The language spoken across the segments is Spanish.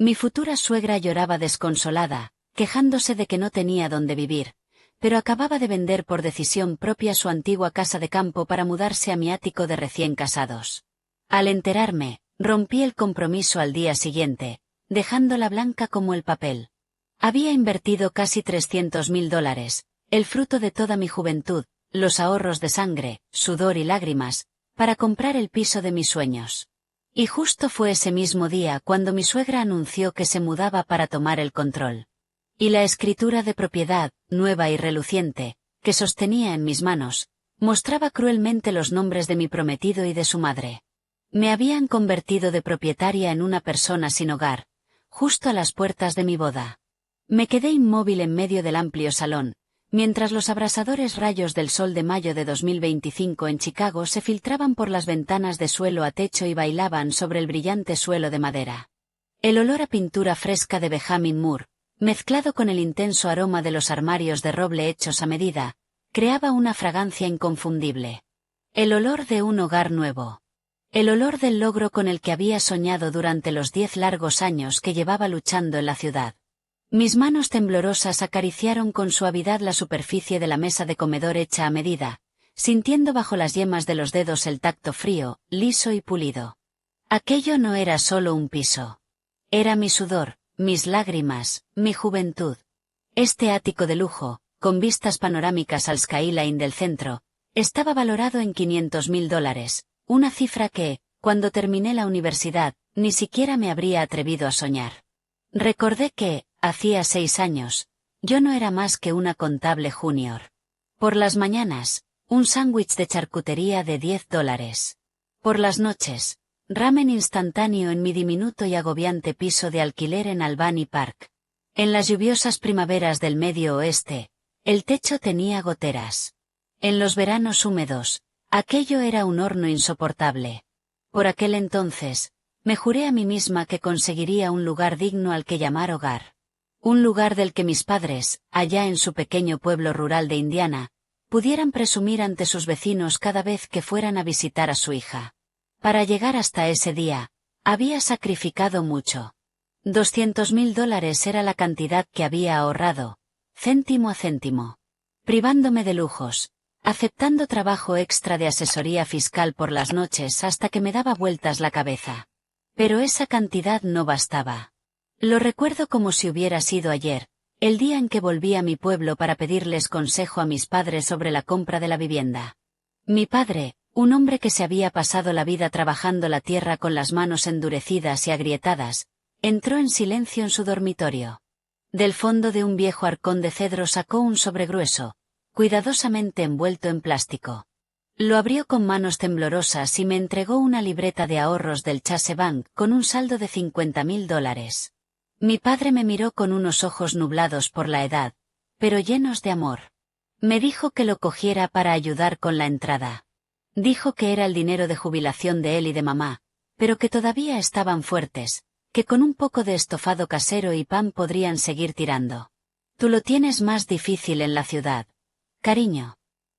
Mi futura suegra lloraba desconsolada, quejándose de que no tenía dónde vivir, pero acababa de vender por decisión propia su antigua casa de campo para mudarse a mi ático de recién casados. Al enterarme, rompí el compromiso al día siguiente, dejándola blanca como el papel. Había invertido casi $300.000, el fruto de toda mi juventud, los ahorros de sangre, sudor y lágrimas, para comprar el piso de mis sueños. Y justo fue ese mismo día cuando mi suegra anunció que se mudaba para tomar el control. Y la escritura de propiedad, nueva y reluciente, que sostenía en mis manos, mostraba cruelmente los nombres de mi prometido y de su madre. Me habían convertido de propietaria en una persona sin hogar, justo a las puertas de mi boda. Me quedé inmóvil en medio del amplio salón, mientras los abrasadores rayos del sol de mayo de 2025 en Chicago se filtraban por las ventanas de suelo a techo y bailaban sobre el brillante suelo de madera. El olor a pintura fresca de Benjamin Moore, mezclado con el intenso aroma de los armarios de roble hechos a medida, creaba una fragancia inconfundible. El olor de un hogar nuevo. El olor del logro con el que había soñado durante los 10 largos años que llevaba luchando en la ciudad. Mis manos temblorosas acariciaron con suavidad la superficie de la mesa de comedor hecha a medida, sintiendo bajo las yemas de los dedos el tacto frío, liso y pulido. Aquello no era solo un piso. Era mi sudor, mis lágrimas, mi juventud. Este ático de lujo, con vistas panorámicas al skyline del centro, estaba valorado en $500.000, una cifra que, cuando terminé la universidad, ni siquiera me habría atrevido a soñar. Recordé que, hacía 6 años, yo no era más que una contable junior. Por las mañanas, un sándwich de charcutería de $10. Por las noches, ramen instantáneo en mi diminuto y agobiante piso de alquiler en Albany Park. En las lluviosas primaveras del Medio Oeste, el techo tenía goteras. En los veranos húmedos, aquello era un horno insoportable. Por aquel entonces, me juré a mí misma que conseguiría un lugar digno al que llamar hogar. Un lugar del que mis padres, allá en su pequeño pueblo rural de Indiana, pudieran presumir ante sus vecinos cada vez que fueran a visitar a su hija. Para llegar hasta ese día, había sacrificado mucho. $200.000 era la cantidad que había ahorrado, céntimo a céntimo. Privándome de lujos, aceptando trabajo extra de asesoría fiscal por las noches hasta que me daba vueltas la cabeza. Pero esa cantidad no bastaba. Lo recuerdo como si hubiera sido ayer, el día en que volví a mi pueblo para pedirles consejo a mis padres sobre la compra de la vivienda. Mi padre, un hombre que se había pasado la vida trabajando la tierra con las manos endurecidas y agrietadas, entró en silencio en su dormitorio. Del fondo de un viejo arcón de cedro sacó un sobre grueso, cuidadosamente envuelto en plástico. Lo abrió con manos temblorosas y me entregó una libreta de ahorros del Chase Bank con un saldo de $50.000. Mi padre me miró con unos ojos nublados por la edad, pero llenos de amor. Me dijo que lo cogiera para ayudar con la entrada. Dijo que era el dinero de jubilación de él y de mamá, pero que todavía estaban fuertes, que con un poco de estofado casero y pan podrían seguir tirando. Tú lo tienes más difícil en la ciudad, cariño.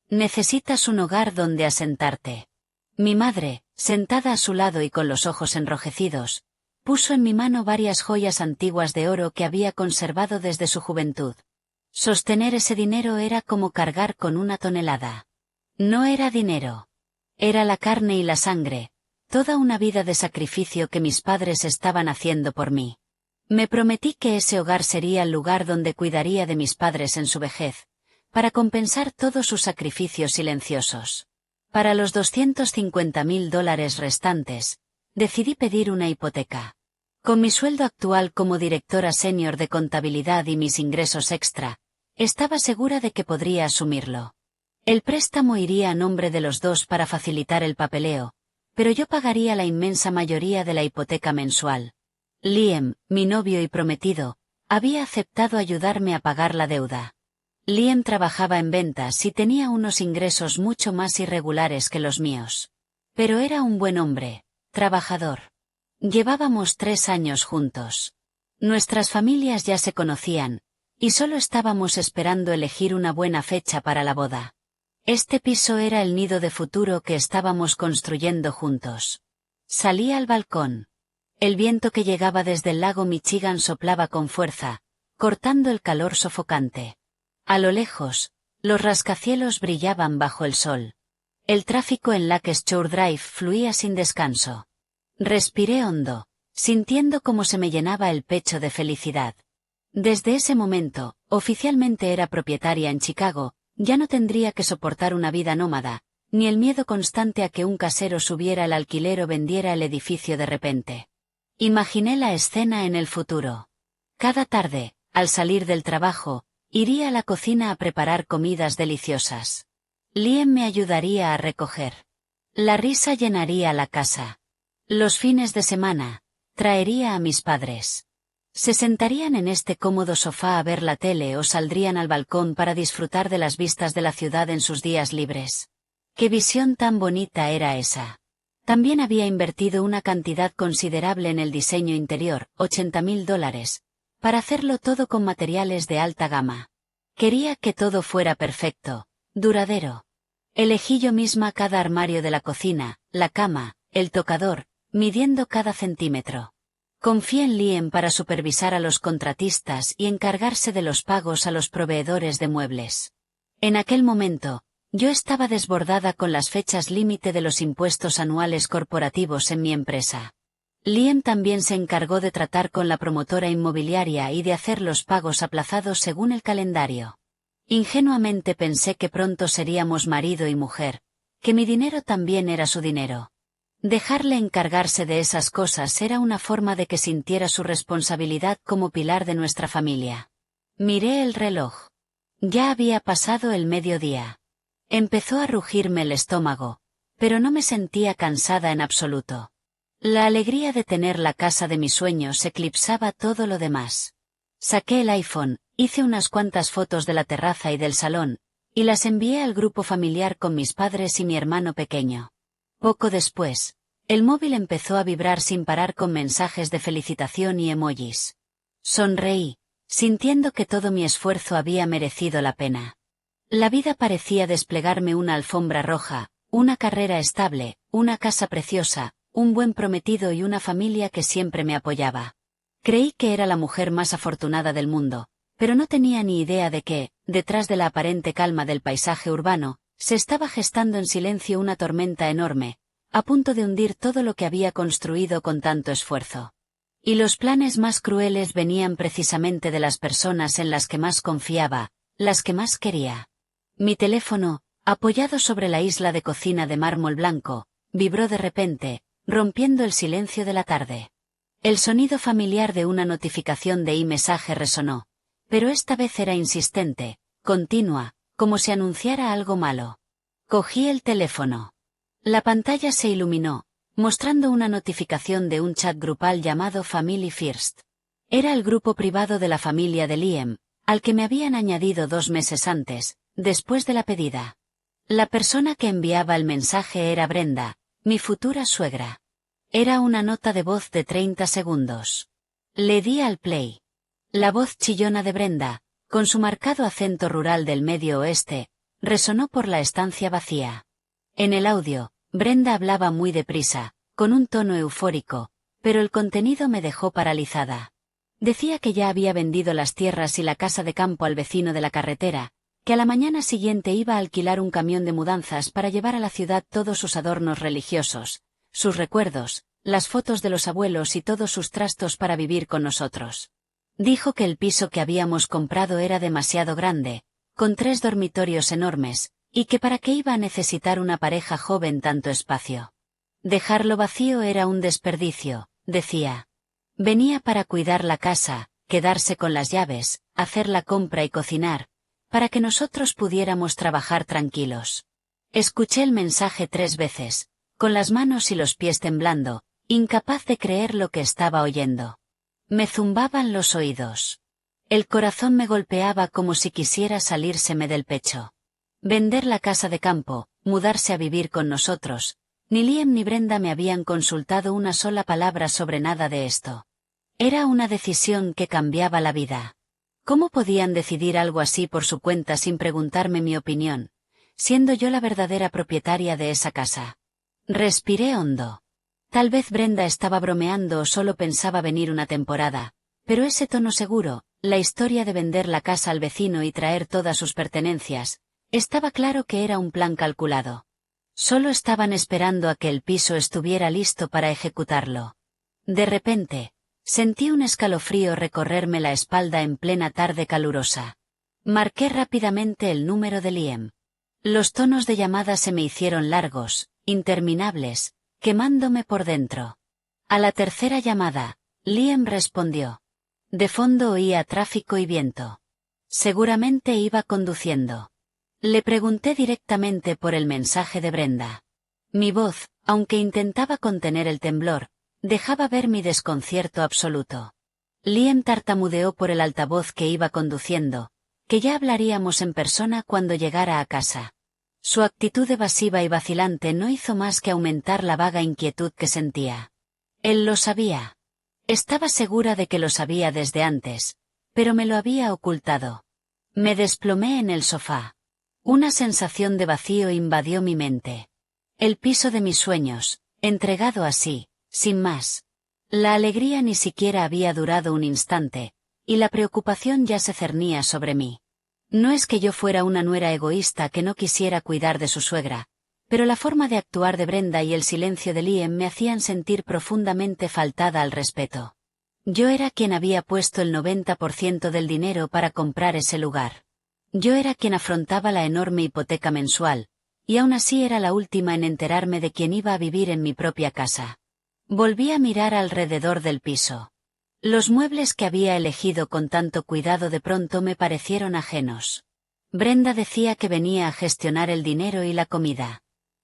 Necesitas un hogar donde asentarte. Mi madre, sentada a su lado y con los ojos enrojecidos, puso en mi mano varias joyas antiguas de oro que había conservado desde su juventud. Sostener ese dinero era como cargar con una tonelada. No era dinero. Era la carne y la sangre, toda una vida de sacrificio que mis padres estaban haciendo por mí. Me prometí que ese hogar sería el lugar donde cuidaría de mis padres en su vejez, para compensar todos sus sacrificios silenciosos. Para los $250.000 restantes, decidí pedir una hipoteca. Con mi sueldo actual como directora senior de contabilidad y mis ingresos extra, estaba segura de que podría asumirlo. El préstamo iría a nombre de los dos para facilitar el papeleo, pero yo pagaría la inmensa mayoría de la hipoteca mensual. Liam, mi novio y prometido, había aceptado ayudarme a pagar la deuda. Liam trabajaba en ventas y tenía unos ingresos mucho más irregulares que los míos. Pero era un buen hombre, trabajador. Llevábamos 3 años juntos. Nuestras familias ya se conocían, y solo estábamos esperando elegir una buena fecha para la boda. Este piso era el nido de futuro que estábamos construyendo juntos. Salí al balcón. El viento que llegaba desde el lago Michigan soplaba con fuerza, cortando el calor sofocante. A lo lejos, los rascacielos brillaban bajo el sol. El tráfico en Lake Shore Drive fluía sin descanso. Respiré hondo, sintiendo cómo se me llenaba el pecho de felicidad. Desde ese momento, oficialmente era propietaria en Chicago, ya no tendría que soportar una vida nómada, ni el miedo constante a que un casero subiera el alquiler o vendiera el edificio de repente. Imaginé la escena en el futuro. Cada tarde, al salir del trabajo, iría a la cocina a preparar comidas deliciosas. Liam me ayudaría a recoger. La risa llenaría la casa. Los fines de semana, traería a mis padres. Se sentarían en este cómodo sofá a ver la tele o saldrían al balcón para disfrutar de las vistas de la ciudad en sus días libres. ¡Qué visión tan bonita era esa! También había invertido una cantidad considerable en el diseño interior, $80,000, para hacerlo todo con materiales de alta gama. Quería que todo fuera perfecto, duradero. Elegí yo misma cada armario de la cocina, la cama, el tocador, midiendo cada centímetro. Confié en Liam para supervisar a los contratistas y encargarse de los pagos a los proveedores de muebles. En aquel momento, yo estaba desbordada con las fechas límite de los impuestos anuales corporativos en mi empresa. Liam también se encargó de tratar con la promotora inmobiliaria y de hacer los pagos aplazados según el calendario. Ingenuamente pensé que pronto seríamos marido y mujer, que mi dinero también era su dinero. Dejarle encargarse de esas cosas era una forma de que sintiera su responsabilidad como pilar de nuestra familia. Miré el reloj. Ya había pasado el mediodía. Empezó a rugirme el estómago, pero no me sentía cansada en absoluto. La alegría de tener la casa de mis sueños eclipsaba todo lo demás. Saqué el iPhone, hice unas cuantas fotos de la terraza y del salón, y las envié al grupo familiar con mis padres y mi hermano pequeño. Poco después, el móvil empezó a vibrar sin parar con mensajes de felicitación y emojis. Sonreí, sintiendo que todo mi esfuerzo había merecido la pena. La vida parecía desplegarme una alfombra roja, una carrera estable, una casa preciosa, un buen prometido y una familia que siempre me apoyaba. Creí que era la mujer más afortunada del mundo, pero no tenía ni idea de que, detrás de la aparente calma del paisaje urbano, se estaba gestando en silencio una tormenta enorme, a punto de hundir todo lo que había construido con tanto esfuerzo. Y los planes más crueles venían precisamente de las personas en las que más confiaba, las que más quería. Mi teléfono, apoyado sobre la isla de cocina de mármol blanco, vibró de repente, rompiendo el silencio de la tarde. El sonido familiar de una notificación de iMessage resonó, pero esta vez era insistente, continua, como si anunciara algo malo. Cogí el teléfono. La pantalla se iluminó, mostrando una notificación de un chat grupal llamado Family First. Era el grupo privado de la familia de Liam, al que me habían añadido 2 meses antes, después de la pedida. La persona que enviaba el mensaje era Brenda, mi futura suegra. Era una nota de voz de 30 segundos. Le di al play. La voz chillona de Brenda, con su marcado acento rural del Medio Oeste, resonó por la estancia vacía. En el audio, Brenda hablaba muy deprisa, con un tono eufórico, pero el contenido me dejó paralizada. Decía que ya había vendido las tierras y la casa de campo al vecino de la carretera, que a la mañana siguiente iba a alquilar un camión de mudanzas para llevar a la ciudad todos sus adornos religiosos, sus recuerdos, las fotos de los abuelos y todos sus trastos para vivir con nosotros. Dijo que el piso que habíamos comprado era demasiado grande, con 3 dormitorios enormes, y que para qué iba a necesitar una pareja joven tanto espacio. Dejarlo vacío era un desperdicio, decía. Venía para cuidar la casa, quedarse con las llaves, hacer la compra y cocinar, para que nosotros pudiéramos trabajar tranquilos. Escuché el mensaje 3 veces, con las manos y los pies temblando, incapaz de creer lo que estaba oyendo. Me zumbaban los oídos. El corazón me golpeaba como si quisiera salírseme del pecho. Vender la casa de campo, mudarse a vivir con nosotros. Ni Liam ni Brenda me habían consultado una sola palabra sobre nada de esto. Era una decisión que cambiaba la vida. ¿Cómo podían decidir algo así por su cuenta sin preguntarme mi opinión, siendo yo la verdadera propietaria de esa casa? Respiré hondo. Tal vez Brenda estaba bromeando o solo pensaba venir una temporada, pero ese tono seguro, la historia de vender la casa al vecino y traer todas sus pertenencias, estaba claro que era un plan calculado. Solo estaban esperando a que el piso estuviera listo para ejecutarlo. De repente, sentí un escalofrío recorrerme la espalda en plena tarde calurosa. Marqué rápidamente el número de Liam. Los tonos de llamada se me hicieron largos, interminables, quemándome por dentro. A la tercera llamada, Liam respondió. De fondo oía tráfico y viento. Seguramente iba conduciendo. Le pregunté directamente por el mensaje de Brenda. Mi voz, aunque intentaba contener el temblor, dejaba ver mi desconcierto absoluto. Liam tartamudeó por el altavoz que iba conduciendo, que ya hablaríamos en persona cuando llegara a casa. Su actitud evasiva y vacilante no hizo más que aumentar la vaga inquietud que sentía. Él lo sabía. Estaba segura de que lo sabía desde antes, pero me lo había ocultado. Me desplomé en el sofá. Una sensación de vacío invadió mi mente. El piso de mis sueños, entregado así, sin más. La alegría ni siquiera había durado un instante, y la preocupación ya se cernía sobre mí. No es que yo fuera una nuera egoísta que no quisiera cuidar de su suegra, pero la forma de actuar de Brenda y el silencio de Liam me hacían sentir profundamente faltada al respeto. Yo era quien había puesto el 90% del dinero para comprar ese lugar. Yo era quien afrontaba la enorme hipoteca mensual, y aún así era la última en enterarme de quién iba a vivir en mi propia casa. Volví a mirar alrededor del piso. Los muebles que había elegido con tanto cuidado de pronto me parecieron ajenos. Brenda decía que venía a gestionar el dinero y la comida.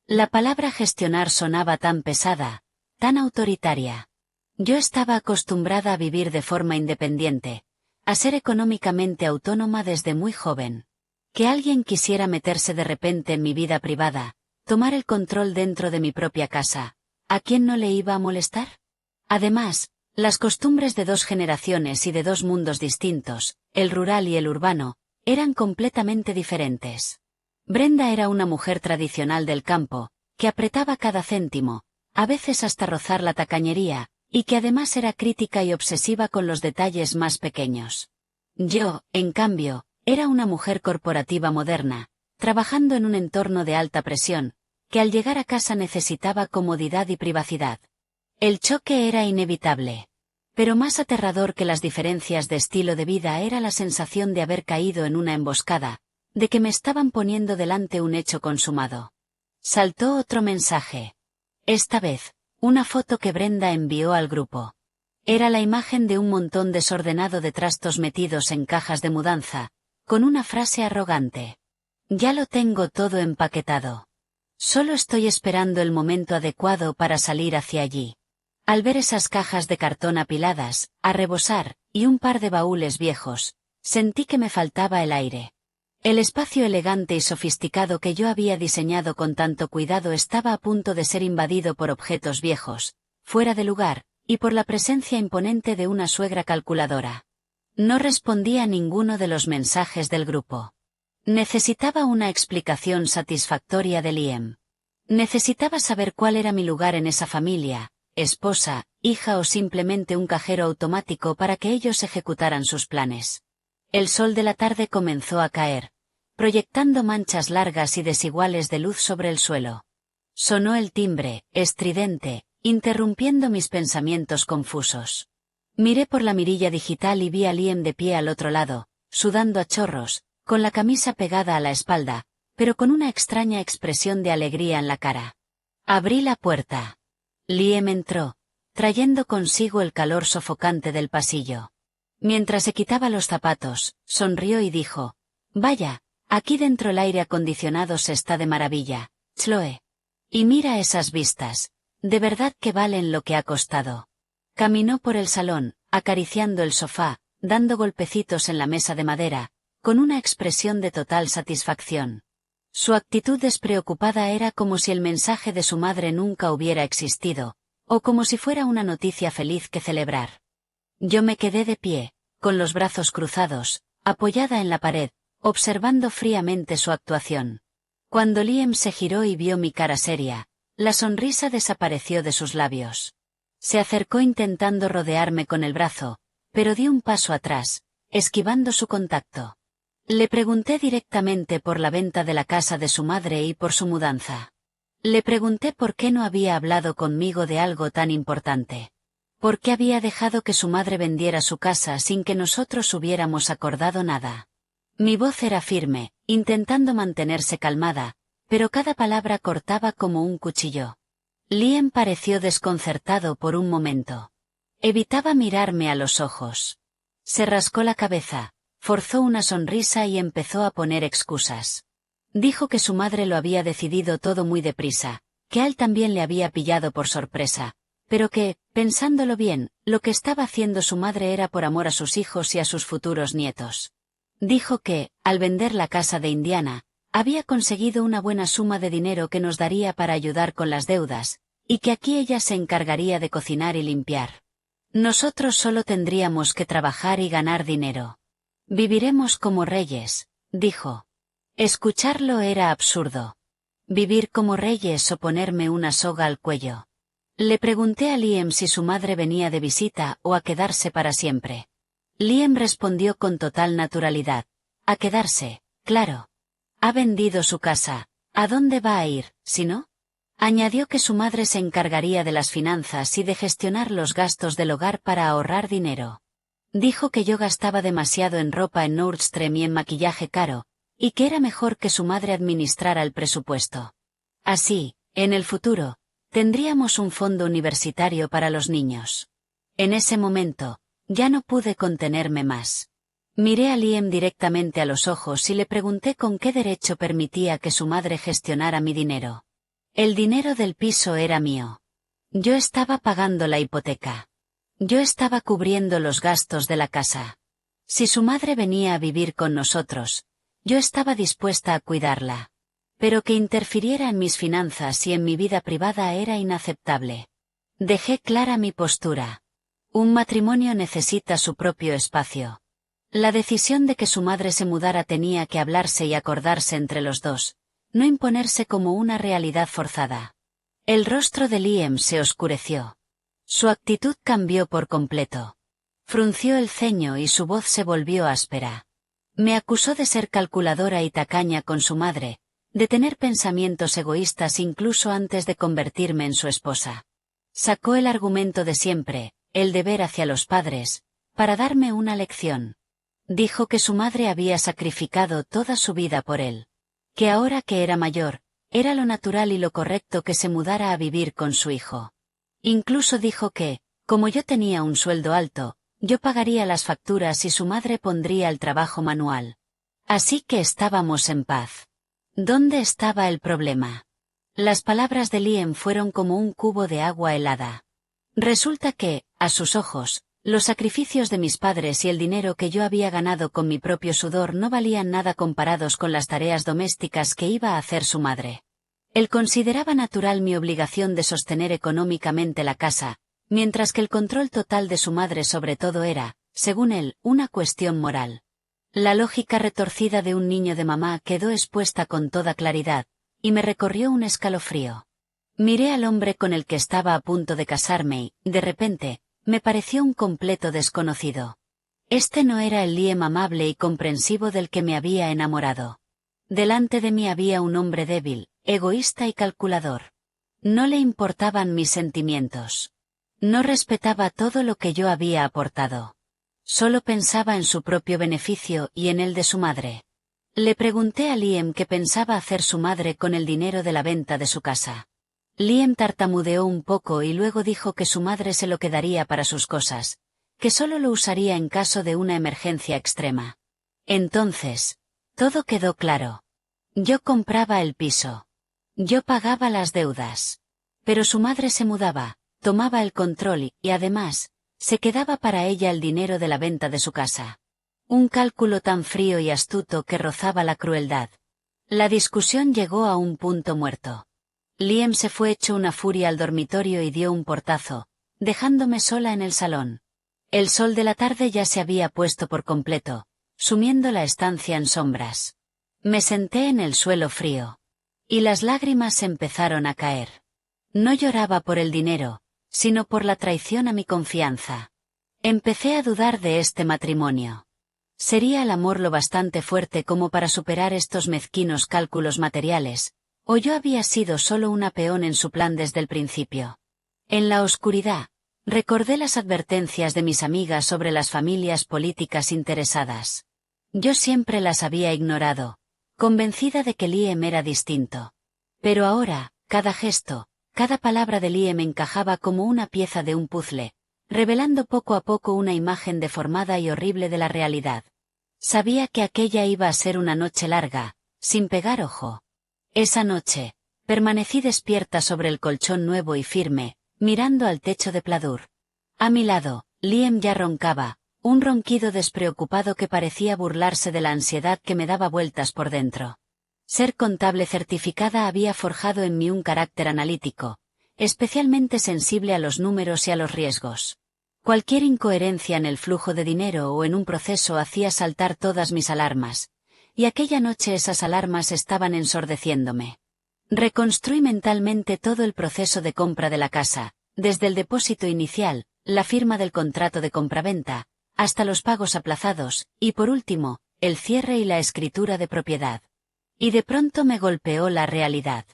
La palabra gestionar sonaba tan pesada, tan autoritaria. Yo estaba acostumbrada a vivir de forma independiente, a ser económicamente autónoma desde muy joven. Que alguien quisiera meterse de repente en mi vida privada, tomar el control dentro de mi propia casa, ¿a quién no le iba a molestar? Además, las costumbres de dos generaciones y de dos mundos distintos, el rural y el urbano, eran completamente diferentes. Brenda era una mujer tradicional del campo, que apretaba cada céntimo, a veces hasta rozar la tacañería, y que además era crítica y obsesiva con los detalles más pequeños. Yo, en cambio, era una mujer corporativa moderna, trabajando en un entorno de alta presión, que al llegar a casa necesitaba comodidad y privacidad. El choque era inevitable. Pero más aterrador que las diferencias de estilo de vida era la sensación de haber caído en una emboscada, de que me estaban poniendo delante un hecho consumado. Saltó otro mensaje. Esta vez, una foto que Brenda envió al grupo. Era la imagen de un montón desordenado de trastos metidos en cajas de mudanza, con una frase arrogante. Ya lo tengo todo empaquetado. Solo estoy esperando el momento adecuado para salir hacia allí. Al ver esas cajas de cartón apiladas, a rebosar, y un par de baúles viejos, sentí que me faltaba el aire. El espacio elegante y sofisticado que yo había diseñado con tanto cuidado estaba a punto de ser invadido por objetos viejos, fuera de lugar, y por la presencia imponente de una suegra calculadora. No respondí a ninguno de los mensajes del grupo. Necesitaba una explicación satisfactoria de Liam. Necesitaba saber cuál era mi lugar en esa familia, esposa, hija o simplemente un cajero automático para que ellos ejecutaran sus planes. El sol de la tarde comenzó a caer, proyectando manchas largas y desiguales de luz sobre el suelo. Sonó el timbre, estridente, interrumpiendo mis pensamientos confusos. Miré por la mirilla digital y vi a Liam de pie al otro lado, sudando a chorros, con la camisa pegada a la espalda, pero con una extraña expresión de alegría en la cara. Abrí la puerta. Liam entró, trayendo consigo el calor sofocante del pasillo. Mientras se quitaba los zapatos, sonrió y dijo: «Vaya, aquí dentro el aire acondicionado se está de maravilla, Chloe. Y mira esas vistas, de verdad que valen lo que ha costado». Caminó por el salón, acariciando el sofá, dando golpecitos en la mesa de madera, con una expresión de total satisfacción. Su actitud despreocupada era como si el mensaje de su madre nunca hubiera existido, o como si fuera una noticia feliz que celebrar. Yo me quedé de pie, con los brazos cruzados, apoyada en la pared, observando fríamente su actuación. Cuando Liam se giró y vio mi cara seria, La sonrisa desapareció de sus labios. Se acercó intentando rodearme con el brazo, pero di un paso atrás, esquivando su contacto. Le pregunté directamente por la venta de la casa de su madre y por su mudanza. Le pregunté por qué no había hablado conmigo de algo tan importante. ¿Por qué había dejado que su madre vendiera su casa sin que nosotros hubiéramos acordado nada? Mi voz era firme, intentando mantenerse calmada, pero cada palabra cortaba como un cuchillo. Liam pareció desconcertado por un momento. Evitaba mirarme a los ojos. Se rascó la cabeza, forzó una sonrisa y empezó a poner excusas. Dijo que su madre lo había decidido todo muy deprisa, que a él también le había pillado por sorpresa, pero que, pensándolo bien, lo que estaba haciendo su madre era por amor a sus hijos y a sus futuros nietos. Dijo que, al vender la casa de Indiana, había conseguido una buena suma de dinero que nos daría para ayudar con las deudas, y que aquí ella se encargaría de cocinar y limpiar. Nosotros solo tendríamos que trabajar y ganar dinero. Viviremos como reyes, dijo. Escucharlo era absurdo. Vivir como reyes o ponerme una soga al cuello. Le pregunté a Liam si su madre venía de visita o a quedarse para siempre. Liam respondió con total naturalidad. A quedarse, claro. Ha vendido su casa. ¿A dónde va a ir, si no? Añadió que su madre se encargaría de las finanzas y de gestionar los gastos del hogar para ahorrar dinero. Dijo que yo gastaba demasiado en ropa en Nordstrom y en maquillaje caro, y que era mejor que su madre administrara el presupuesto. Así, en el futuro, tendríamos un fondo universitario para los niños. En ese momento, ya no pude contenerme más. Miré a Liam directamente a los ojos y le pregunté con qué derecho permitía que su madre gestionara mi dinero. El dinero del piso era mío. Yo estaba pagando la hipoteca. Yo estaba cubriendo los gastos de la casa. Si su madre venía a vivir con nosotros, yo estaba dispuesta a cuidarla. Pero que interfiriera en mis finanzas y en mi vida privada era inaceptable. Dejé clara mi postura. Un matrimonio necesita su propio espacio. La decisión de que su madre se mudara tenía que hablarse y acordarse entre los dos, no imponerse como una realidad forzada. El rostro de Liam se oscureció. Su actitud cambió por completo. Frunció el ceño y su voz se volvió áspera. Me acusó de ser calculadora y tacaña con su madre, de tener pensamientos egoístas incluso antes de convertirme en su esposa. Sacó el argumento de siempre, el deber hacia los padres, para darme una lección. Dijo que su madre había sacrificado toda su vida por él. Que ahora que era mayor, era lo natural y lo correcto que se mudara a vivir con su hijo. Incluso dijo que, como yo tenía un sueldo alto, yo pagaría las facturas y su madre pondría el trabajo manual. Así que estábamos en paz. ¿Dónde estaba el problema? Las palabras de Liam fueron como un cubo de agua helada. Resulta que, a sus ojos, los sacrificios de mis padres y el dinero que yo había ganado con mi propio sudor no valían nada comparados con las tareas domésticas que iba a hacer su madre. Él consideraba natural mi obligación de sostener económicamente la casa, mientras que el control total de su madre sobre todo era, según él, una cuestión moral. La lógica retorcida de un niño de mamá quedó expuesta con toda claridad, y me recorrió un escalofrío. Miré al hombre con el que estaba a punto de casarme y, de repente, me pareció un completo desconocido. Este no era el Liam amable y comprensivo del que me había enamorado. Delante de mí había un hombre débil, egoísta y calculador. No le importaban mis sentimientos. No respetaba todo lo que yo había aportado. Solo pensaba en su propio beneficio y en el de su madre. Le pregunté a Liam qué pensaba hacer su madre con el dinero de la venta de su casa. Liam tartamudeó un poco y luego dijo que su madre se lo quedaría para sus cosas, que solo lo usaría en caso de una emergencia extrema. Entonces, todo quedó claro. Yo compraba el piso. Yo pagaba las deudas. Pero su madre se mudaba, tomaba el control y, además, se quedaba para ella el dinero de la venta de su casa. Un cálculo tan frío y astuto que rozaba la crueldad. La discusión llegó a un punto muerto. Liam se fue hecho una furia al dormitorio y dio un portazo, dejándome sola en el salón. El sol de la tarde ya se había puesto por completo, sumiendo la estancia en sombras. Me senté en el suelo frío. Y las lágrimas empezaron a caer. No lloraba por el dinero, sino por la traición a mi confianza. Empecé a dudar de este matrimonio. ¿Sería el amor lo bastante fuerte como para superar estos mezquinos cálculos materiales, o yo había sido solo una peón en su plan desde el principio? En la oscuridad, recordé las advertencias de mis amigas sobre las familias políticas interesadas. Yo siempre las había ignorado, convencida de que Liam era distinto. Pero ahora, cada gesto, cada palabra de Liam encajaba como una pieza de un puzzle, revelando poco a poco una imagen deformada y horrible de la realidad. Sabía que aquella iba a ser una noche larga, sin pegar ojo. Esa noche, permanecí despierta sobre el colchón nuevo y firme, mirando al techo de pladur. A mi lado, Liam ya roncaba, un ronquido despreocupado que parecía burlarse de la ansiedad que me daba vueltas por dentro. Ser contable certificada había forjado en mí un carácter analítico, especialmente sensible a los números y a los riesgos. Cualquier incoherencia en el flujo de dinero o en un proceso hacía saltar todas mis alarmas, y aquella noche esas alarmas estaban ensordeciéndome. Reconstruí mentalmente todo el proceso de compra de la casa, desde el depósito inicial, la firma del contrato de compraventa, hasta los pagos aplazados, y por último, el cierre y la escritura de propiedad. Y de pronto me golpeó la realidad.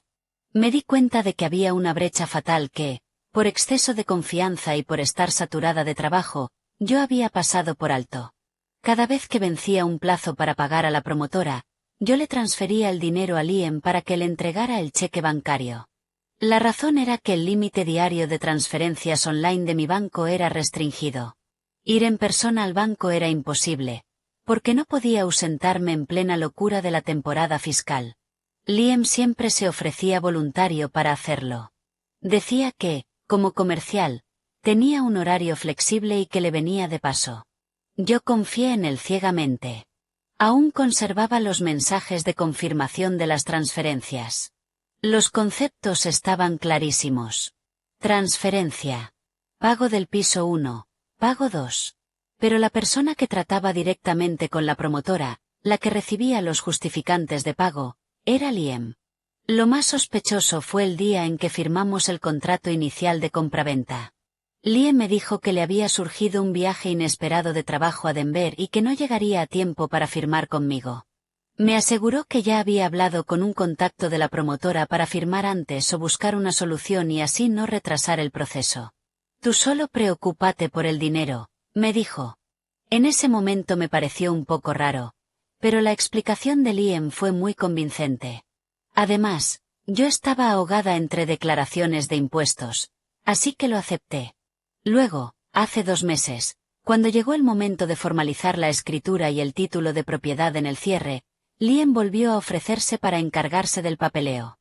Me di cuenta de que había una brecha fatal que, por exceso de confianza y por estar saturada de trabajo, yo había pasado por alto. Cada vez que vencía un plazo para pagar a la promotora, yo le transfería el dinero a Liam para que le entregara el cheque bancario. La razón era que el límite diario de transferencias online de mi banco era restringido. Ir en persona al banco era imposible, porque no podía ausentarme en plena locura de la temporada fiscal. Liam siempre se ofrecía voluntario para hacerlo. Decía que, como comercial, tenía un horario flexible y que le venía de paso. Yo confié en él ciegamente. Aún conservaba los mensajes de confirmación de las transferencias. Los conceptos estaban clarísimos. Transferencia. Pago del piso 1. Pago 2. Pero la persona que trataba directamente con la promotora, la que recibía los justificantes de pago, era Liam. Lo más sospechoso fue el día en que firmamos el contrato inicial de compraventa. Liam me dijo que le había surgido un viaje inesperado de trabajo a Denver y que no llegaría a tiempo para firmar conmigo. Me aseguró que ya había hablado con un contacto de la promotora para firmar antes o buscar una solución y así no retrasar el proceso. Tú solo preocúpate por el dinero, me dijo. En ese momento me pareció un poco raro, pero la explicación de Liam fue muy convincente. Además, yo estaba ahogada entre declaraciones de impuestos, así que lo acepté. Luego, hace 2 meses, cuando llegó el momento de formalizar la escritura y el título de propiedad en el cierre, Liam volvió a ofrecerse para encargarse del papeleo.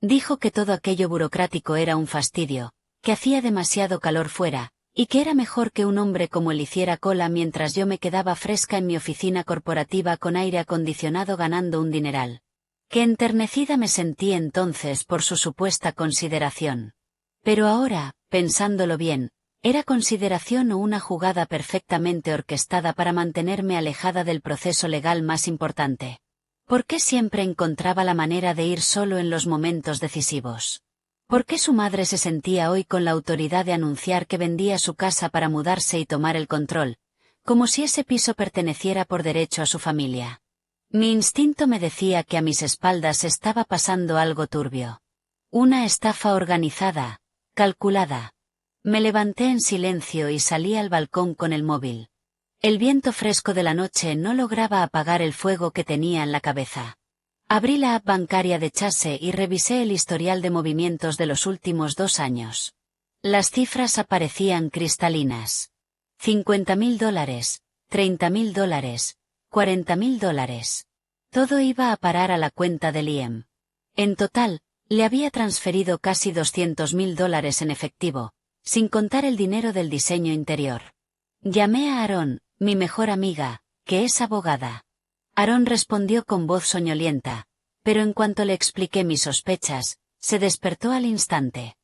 Dijo que todo aquello burocrático era un fastidio, que hacía demasiado calor fuera, y que era mejor que un hombre como él hiciera cola mientras yo me quedaba fresca en mi oficina corporativa con aire acondicionado ganando un dineral. Qué enternecida me sentí entonces por su supuesta consideración. Pero ahora, pensándolo bien, ¿era consideración o una jugada perfectamente orquestada para mantenerme alejada del proceso legal más importante? ¿Por qué siempre encontraba la manera de ir solo en los momentos decisivos? ¿Por qué su madre se sentía hoy con la autoridad de anunciar que vendía su casa para mudarse y tomar el control, como si ese piso perteneciera por derecho a su familia? Mi instinto me decía que a mis espaldas estaba pasando algo turbio. Una estafa organizada, calculada. Me levanté en silencio y salí al balcón con el móvil. El viento fresco de la noche no lograba apagar el fuego que tenía en la cabeza. Abrí la app bancaria de Chase y revisé el historial de movimientos de los últimos 2 años. Las cifras aparecían cristalinas. $50.000, $30.000, $40.000. Todo iba a parar a la cuenta de Liam. En total, le había transferido casi $200.000 en efectivo, sin contar el dinero del diseño interior. Llamé a Aaron, mi mejor amiga, que es abogada. Aaron respondió con voz soñolienta, pero en cuanto le expliqué mis sospechas, se despertó al instante.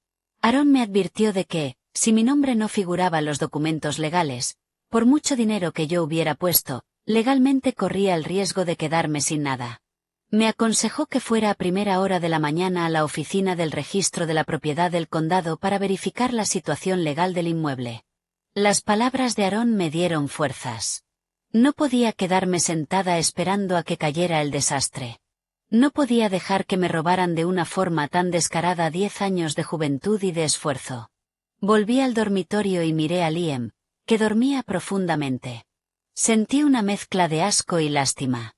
Aaron me advirtió de que, si mi nombre no figuraba en los documentos legales, por mucho dinero que yo hubiera puesto, legalmente corría el riesgo de quedarme sin nada. Me aconsejó que fuera a primera hora de la mañana a la oficina del registro de la propiedad del condado para verificar la situación legal del inmueble. Las palabras de Aaron me dieron fuerzas. No podía quedarme sentada esperando a que cayera el desastre. No podía dejar que me robaran de una forma tan descarada 10 años de juventud y de esfuerzo. Volví al dormitorio y miré a Liam, que dormía profundamente. Sentí una mezcla de asco y lástima.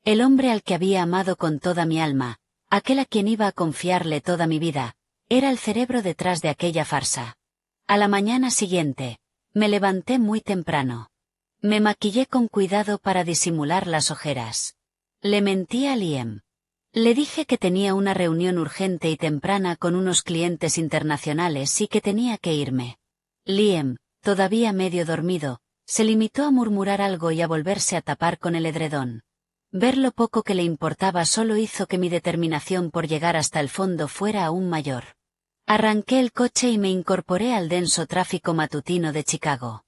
El hombre al que había amado con toda mi alma, aquel a quien iba a confiarle toda mi vida, era el cerebro detrás de aquella farsa. A la mañana siguiente, me levanté muy temprano. Me maquillé con cuidado para disimular las ojeras. Le mentí a Liam. Le dije que tenía una reunión urgente y temprana con unos clientes internacionales y que tenía que irme. Liam, todavía medio dormido, se limitó a murmurar algo y a volverse a tapar con el edredón. Ver lo poco que le importaba solo hizo que mi determinación por llegar hasta el fondo fuera aún mayor. Arranqué el coche y me incorporé al denso tráfico matutino de Chicago.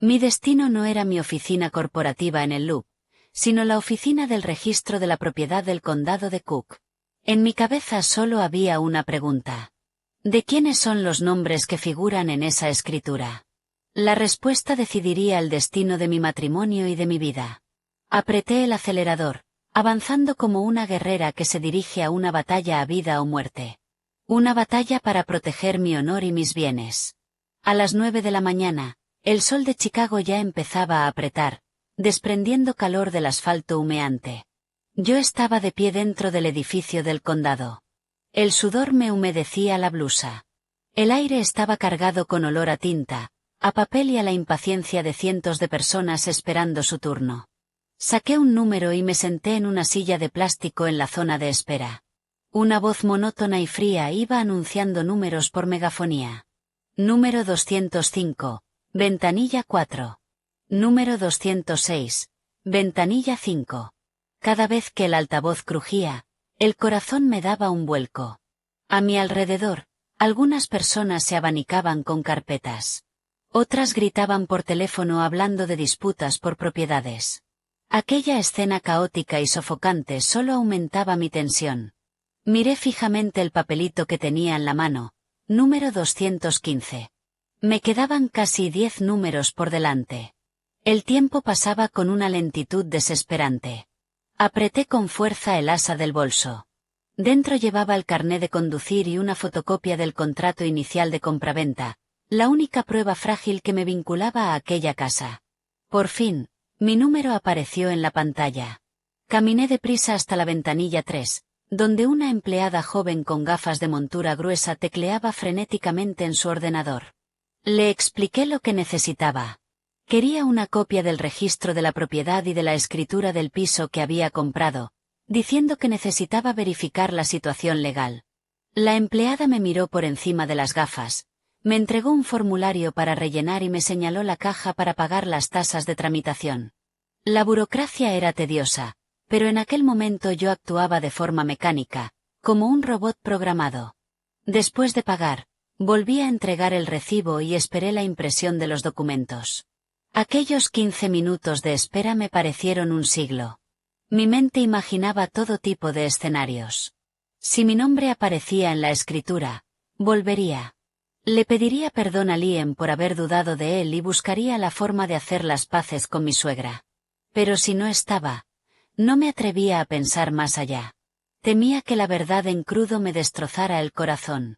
Mi destino no era mi oficina corporativa en el Loop, sino la oficina del registro de la propiedad del condado de Cook. En mi cabeza solo había una pregunta. ¿De quiénes son los nombres que figuran en esa escritura? La respuesta decidiría el destino de mi matrimonio y de mi vida. Apreté el acelerador, avanzando como una guerrera que se dirige a una batalla a vida o muerte. Una batalla para proteger mi honor y mis bienes. A las 9 de la mañana, el sol de Chicago ya empezaba a apretar, desprendiendo calor del asfalto humeante. Yo estaba de pie dentro del edificio del condado. El sudor me humedecía la blusa. El aire estaba cargado con olor a tinta, a papel y a la impaciencia de cientos de personas esperando su turno. Saqué un número y me senté en una silla de plástico en la zona de espera. Una voz monótona y fría iba anunciando números por megafonía. Número 205, ventanilla 4. Número 206, ventanilla 5. Cada vez que el altavoz crujía, el corazón me daba un vuelco. A mi alrededor, algunas personas se abanicaban con carpetas. Otras gritaban por teléfono hablando de disputas por propiedades. Aquella escena caótica y sofocante solo aumentaba mi tensión. Miré fijamente el papelito que tenía en la mano, número 215. Me quedaban casi 10 números por delante. El tiempo pasaba con una lentitud desesperante. Apreté con fuerza el asa del bolso. Dentro llevaba el carné de conducir y una fotocopia del contrato inicial de compraventa, la única prueba frágil que me vinculaba a aquella casa. Por fin, mi número apareció en la pantalla. Caminé deprisa hasta la ventanilla 3, donde una empleada joven con gafas de montura gruesa tecleaba frenéticamente en su ordenador. Le expliqué lo que necesitaba. Quería una copia del registro de la propiedad y de la escritura del piso que había comprado, diciendo que necesitaba verificar la situación legal. La empleada me miró por encima de las gafas, me entregó un formulario para rellenar y me señaló la caja para pagar las tasas de tramitación. La burocracia era tediosa, pero en aquel momento yo actuaba de forma mecánica, como un robot programado. Después de pagar, volví a entregar el recibo y esperé la impresión de los documentos. Aquellos 15 minutos de espera me parecieron un siglo. Mi mente imaginaba todo tipo de escenarios. Si mi nombre aparecía en la escritura, volvería. Le pediría perdón a Liam por haber dudado de él y buscaría la forma de hacer las paces con mi suegra. Pero si no estaba, no me atrevía a pensar más allá. Temía que la verdad en crudo me destrozara el corazón.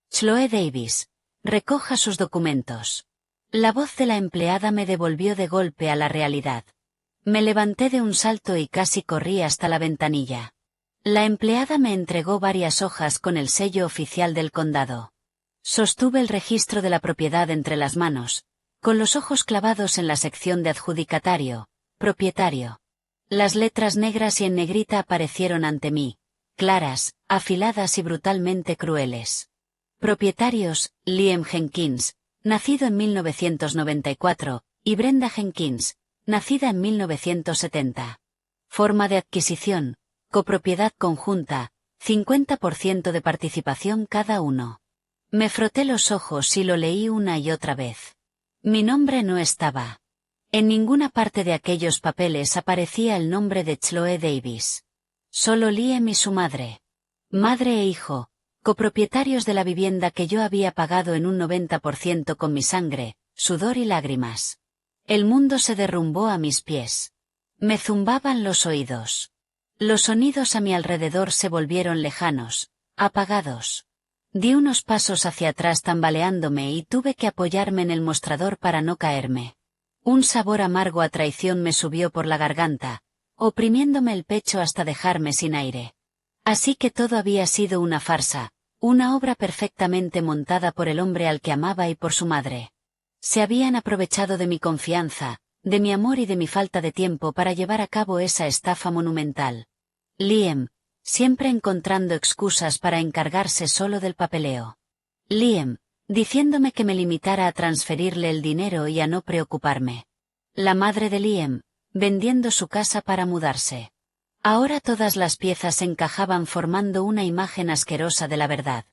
Chloe Davis, recoja sus documentos. La voz de la empleada me devolvió de golpe a la realidad. Me levanté de un salto y casi corrí hasta la ventanilla. La empleada me entregó varias hojas con el sello oficial del condado. Sostuve el registro de la propiedad entre las manos, con los ojos clavados en la sección de adjudicatario, propietario. Las letras negras y en negrita aparecieron ante mí, claras, afiladas y brutalmente crueles. Propietarios, Liam Jenkins, nacido en 1994, y Brenda Jenkins, nacida en 1970. Forma de adquisición, copropiedad conjunta, 50% de participación cada uno. Me froté los ojos y lo leí una y otra vez. Mi nombre no estaba. En ninguna parte de aquellos papeles aparecía el nombre de Chloe Davis. Solo Liam y su madre. Madre e hijo, copropietarios de la vivienda que yo había pagado en un 90% con mi sangre, sudor y lágrimas. El mundo se derrumbó a mis pies. Me zumbaban los oídos. Los sonidos a mi alrededor se volvieron lejanos, apagados. Di unos pasos hacia atrás tambaleándome y tuve que apoyarme en el mostrador para no caerme. Un sabor amargo a traición me subió por la garganta, oprimiéndome el pecho hasta dejarme sin aire. Así que todo había sido una farsa, una obra perfectamente montada por el hombre al que amaba y por su madre. Se habían aprovechado de mi confianza, de mi amor y de mi falta de tiempo para llevar a cabo esa estafa monumental. Liam, siempre encontrando excusas para encargarse solo del papeleo. Liam, diciéndome que me limitara a transferirle el dinero y a no preocuparme. La madre de Liam, vendiendo su casa para mudarse. Ahora todas las piezas encajaban formando una imagen asquerosa de la verdad.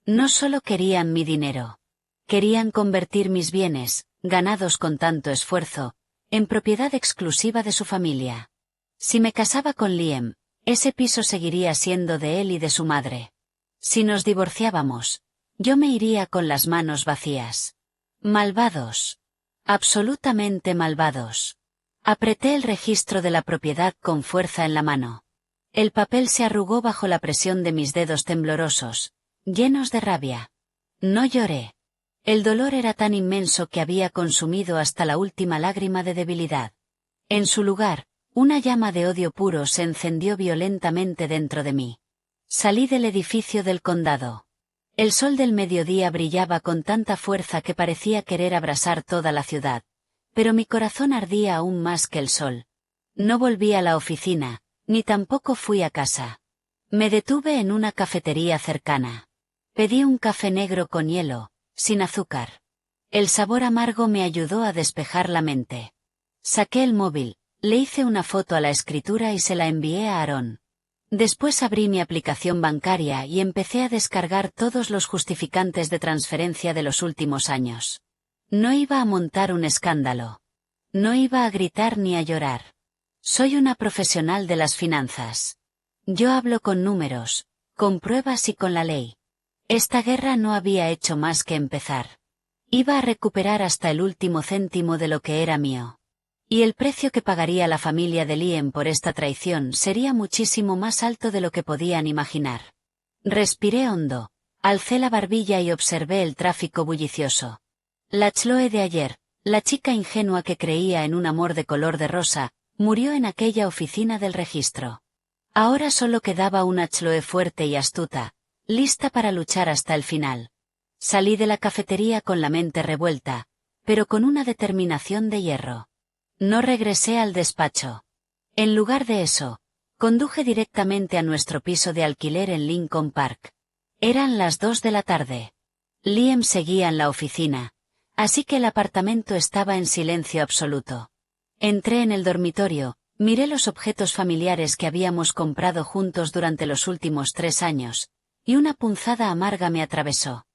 No solo querían mi dinero. Querían convertir mis bienes, ganados con tanto esfuerzo, en propiedad exclusiva de su familia. Si me casaba con Liam, ese piso seguiría siendo de él y de su madre. Si nos divorciábamos, yo me iría con las manos vacías. Malvados. Absolutamente malvados. Apreté el registro de la propiedad con fuerza en la mano. El papel se arrugó bajo la presión de mis dedos temblorosos, llenos de rabia. No lloré. El dolor era tan inmenso que había consumido hasta la última lágrima de debilidad. En su lugar, una llama de odio puro se encendió violentamente dentro de mí. Salí del edificio del condado. El sol del mediodía brillaba con tanta fuerza que parecía querer abrasar toda la ciudad, pero mi corazón ardía aún más que el sol. No volví a la oficina, ni tampoco fui a casa. Me detuve en una cafetería cercana. Pedí un café negro con hielo, sin azúcar. El sabor amargo me ayudó a despejar la mente. Saqué el móvil. Le hice una foto a la escritura y se la envié a Aaron. Después abrí mi aplicación bancaria y empecé a descargar todos los justificantes de transferencia de los últimos años. No iba a montar un escándalo. No iba a gritar ni a llorar. Soy una profesional de las finanzas. Yo hablo con números, con pruebas y con la ley. Esta guerra no había hecho más que empezar. Iba a recuperar hasta el último céntimo de lo que era mío. Y el precio que pagaría la familia de Liam por esta traición sería muchísimo más alto de lo que podían imaginar. Respiré hondo, alcé la barbilla y observé el tráfico bullicioso. La Chloe de ayer, la chica ingenua que creía en un amor de color de rosa, murió en aquella oficina del registro. Ahora solo quedaba una Chloe fuerte y astuta, lista para luchar hasta el final. Salí de la cafetería con la mente revuelta, pero con una determinación de hierro. No regresé al despacho. En lugar de eso, conduje directamente a nuestro piso de alquiler en Lincoln Park. Eran las 2 de la tarde. Liam seguía en la oficina, así que el apartamento estaba en silencio absoluto. Entré en el dormitorio, miré los objetos familiares que habíamos comprado juntos durante los últimos 3 años, y una punzada amarga me atravesó.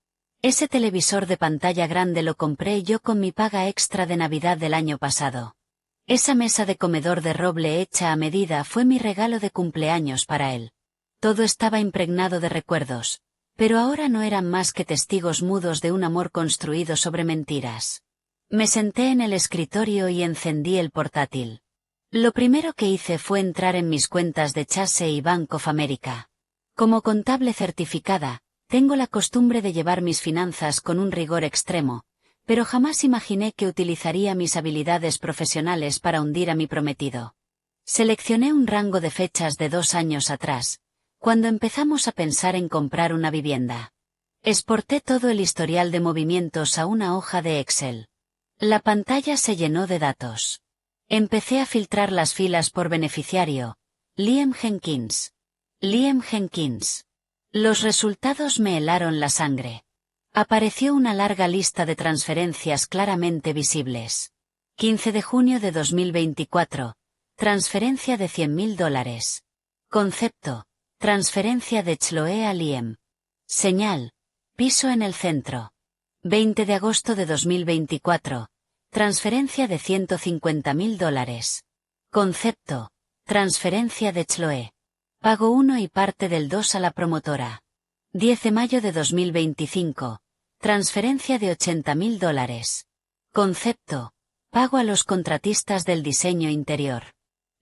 Ese televisor de pantalla grande lo compré yo con mi paga extra de Navidad del año pasado. Esa mesa de comedor de roble hecha a medida fue mi regalo de cumpleaños para él. Todo estaba impregnado de recuerdos, pero ahora no eran más que testigos mudos de un amor construido sobre mentiras. Me senté en el escritorio y encendí el portátil. Lo primero que hice fue entrar en mis cuentas de Chase y Bank of America. Como contable certificada, tengo la costumbre de llevar mis finanzas con un rigor extremo, pero jamás imaginé que utilizaría mis habilidades profesionales para hundir a mi prometido. Seleccioné un rango de fechas de 2 años atrás, cuando empezamos a pensar en comprar una vivienda. Exporté todo el historial de movimientos a una hoja de Excel. La pantalla se llenó de datos. Empecé a filtrar las filas por beneficiario. Liam Jenkins. Liam Jenkins. Los resultados me helaron la sangre. Apareció una larga lista de transferencias claramente visibles. 15 de junio de 2024. Transferencia de $100.000. Concepto. Transferencia de Chloe a Liam. Señal. Piso en el centro. 20 de agosto de 2024. Transferencia de $150.000. Concepto. Transferencia de Chloe. Pago 1 y parte del 2 a la promotora. 10 de mayo de 2025. Transferencia de $80.000. Concepto. Pago a los contratistas del diseño interior.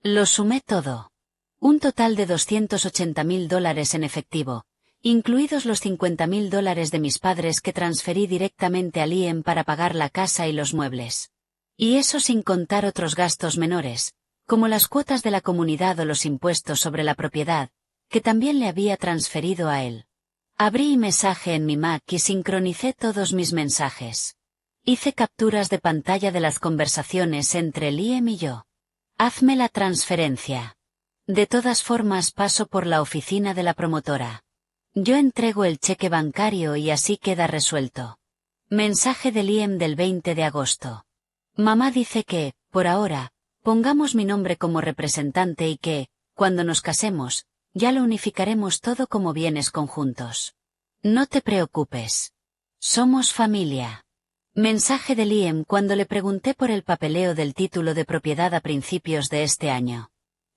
Lo sumé todo. Un total de $280.000 en efectivo, incluidos los $50.000 de mis padres que transferí directamente a Liam para pagar la casa y los muebles. Y eso sin contar otros gastos menores, como las cuotas de la comunidad o los impuestos sobre la propiedad, que también le había transferido a él. Abrí mensaje en mi Mac y sincronicé todos mis mensajes. Hice capturas de pantalla de las conversaciones entre Liam y yo. Hazme la transferencia. De todas formas paso por la oficina de la promotora. Yo entrego el cheque bancario y así queda resuelto. Mensaje de Liam del 20 de agosto. Mamá dice que, por ahora, pongamos mi nombre como representante y que, cuando nos casemos, ya lo unificaremos todo como bienes conjuntos. No te preocupes. Somos familia. Mensaje de Liam cuando le pregunté por el papeleo del título de propiedad a principios de este año.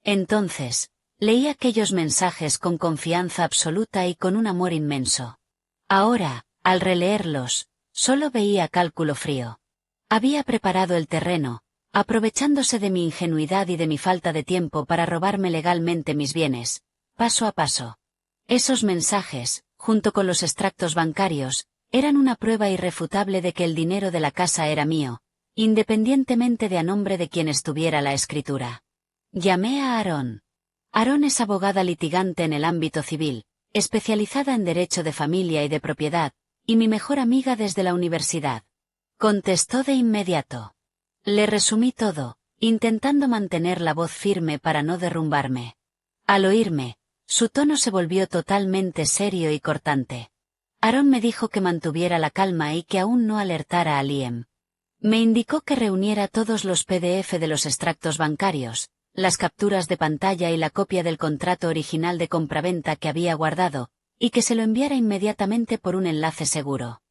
Entonces, leí aquellos mensajes con confianza absoluta y con un amor inmenso. Ahora, al releerlos, solo veía cálculo frío. Había preparado el terreno, aprovechándose de mi ingenuidad y de mi falta de tiempo para robarme legalmente mis bienes, paso a paso. Esos mensajes, junto con los extractos bancarios, eran una prueba irrefutable de que el dinero de la casa era mío, independientemente de a nombre de quien estuviera la escritura. Llamé a Aaron. Aaron es abogada litigante en el ámbito civil, especializada en derecho de familia y de propiedad, y mi mejor amiga desde la universidad. Contestó de inmediato. Le resumí todo, intentando mantener la voz firme para no derrumbarme. Al oírme, su tono se volvió totalmente serio y cortante. Aaron me dijo que mantuviera la calma y que aún no alertara a Liam. Me indicó que reuniera todos los PDF de los extractos bancarios, las capturas de pantalla y la copia del contrato original de compraventa que había guardado, y que se lo enviara inmediatamente por un enlace seguro.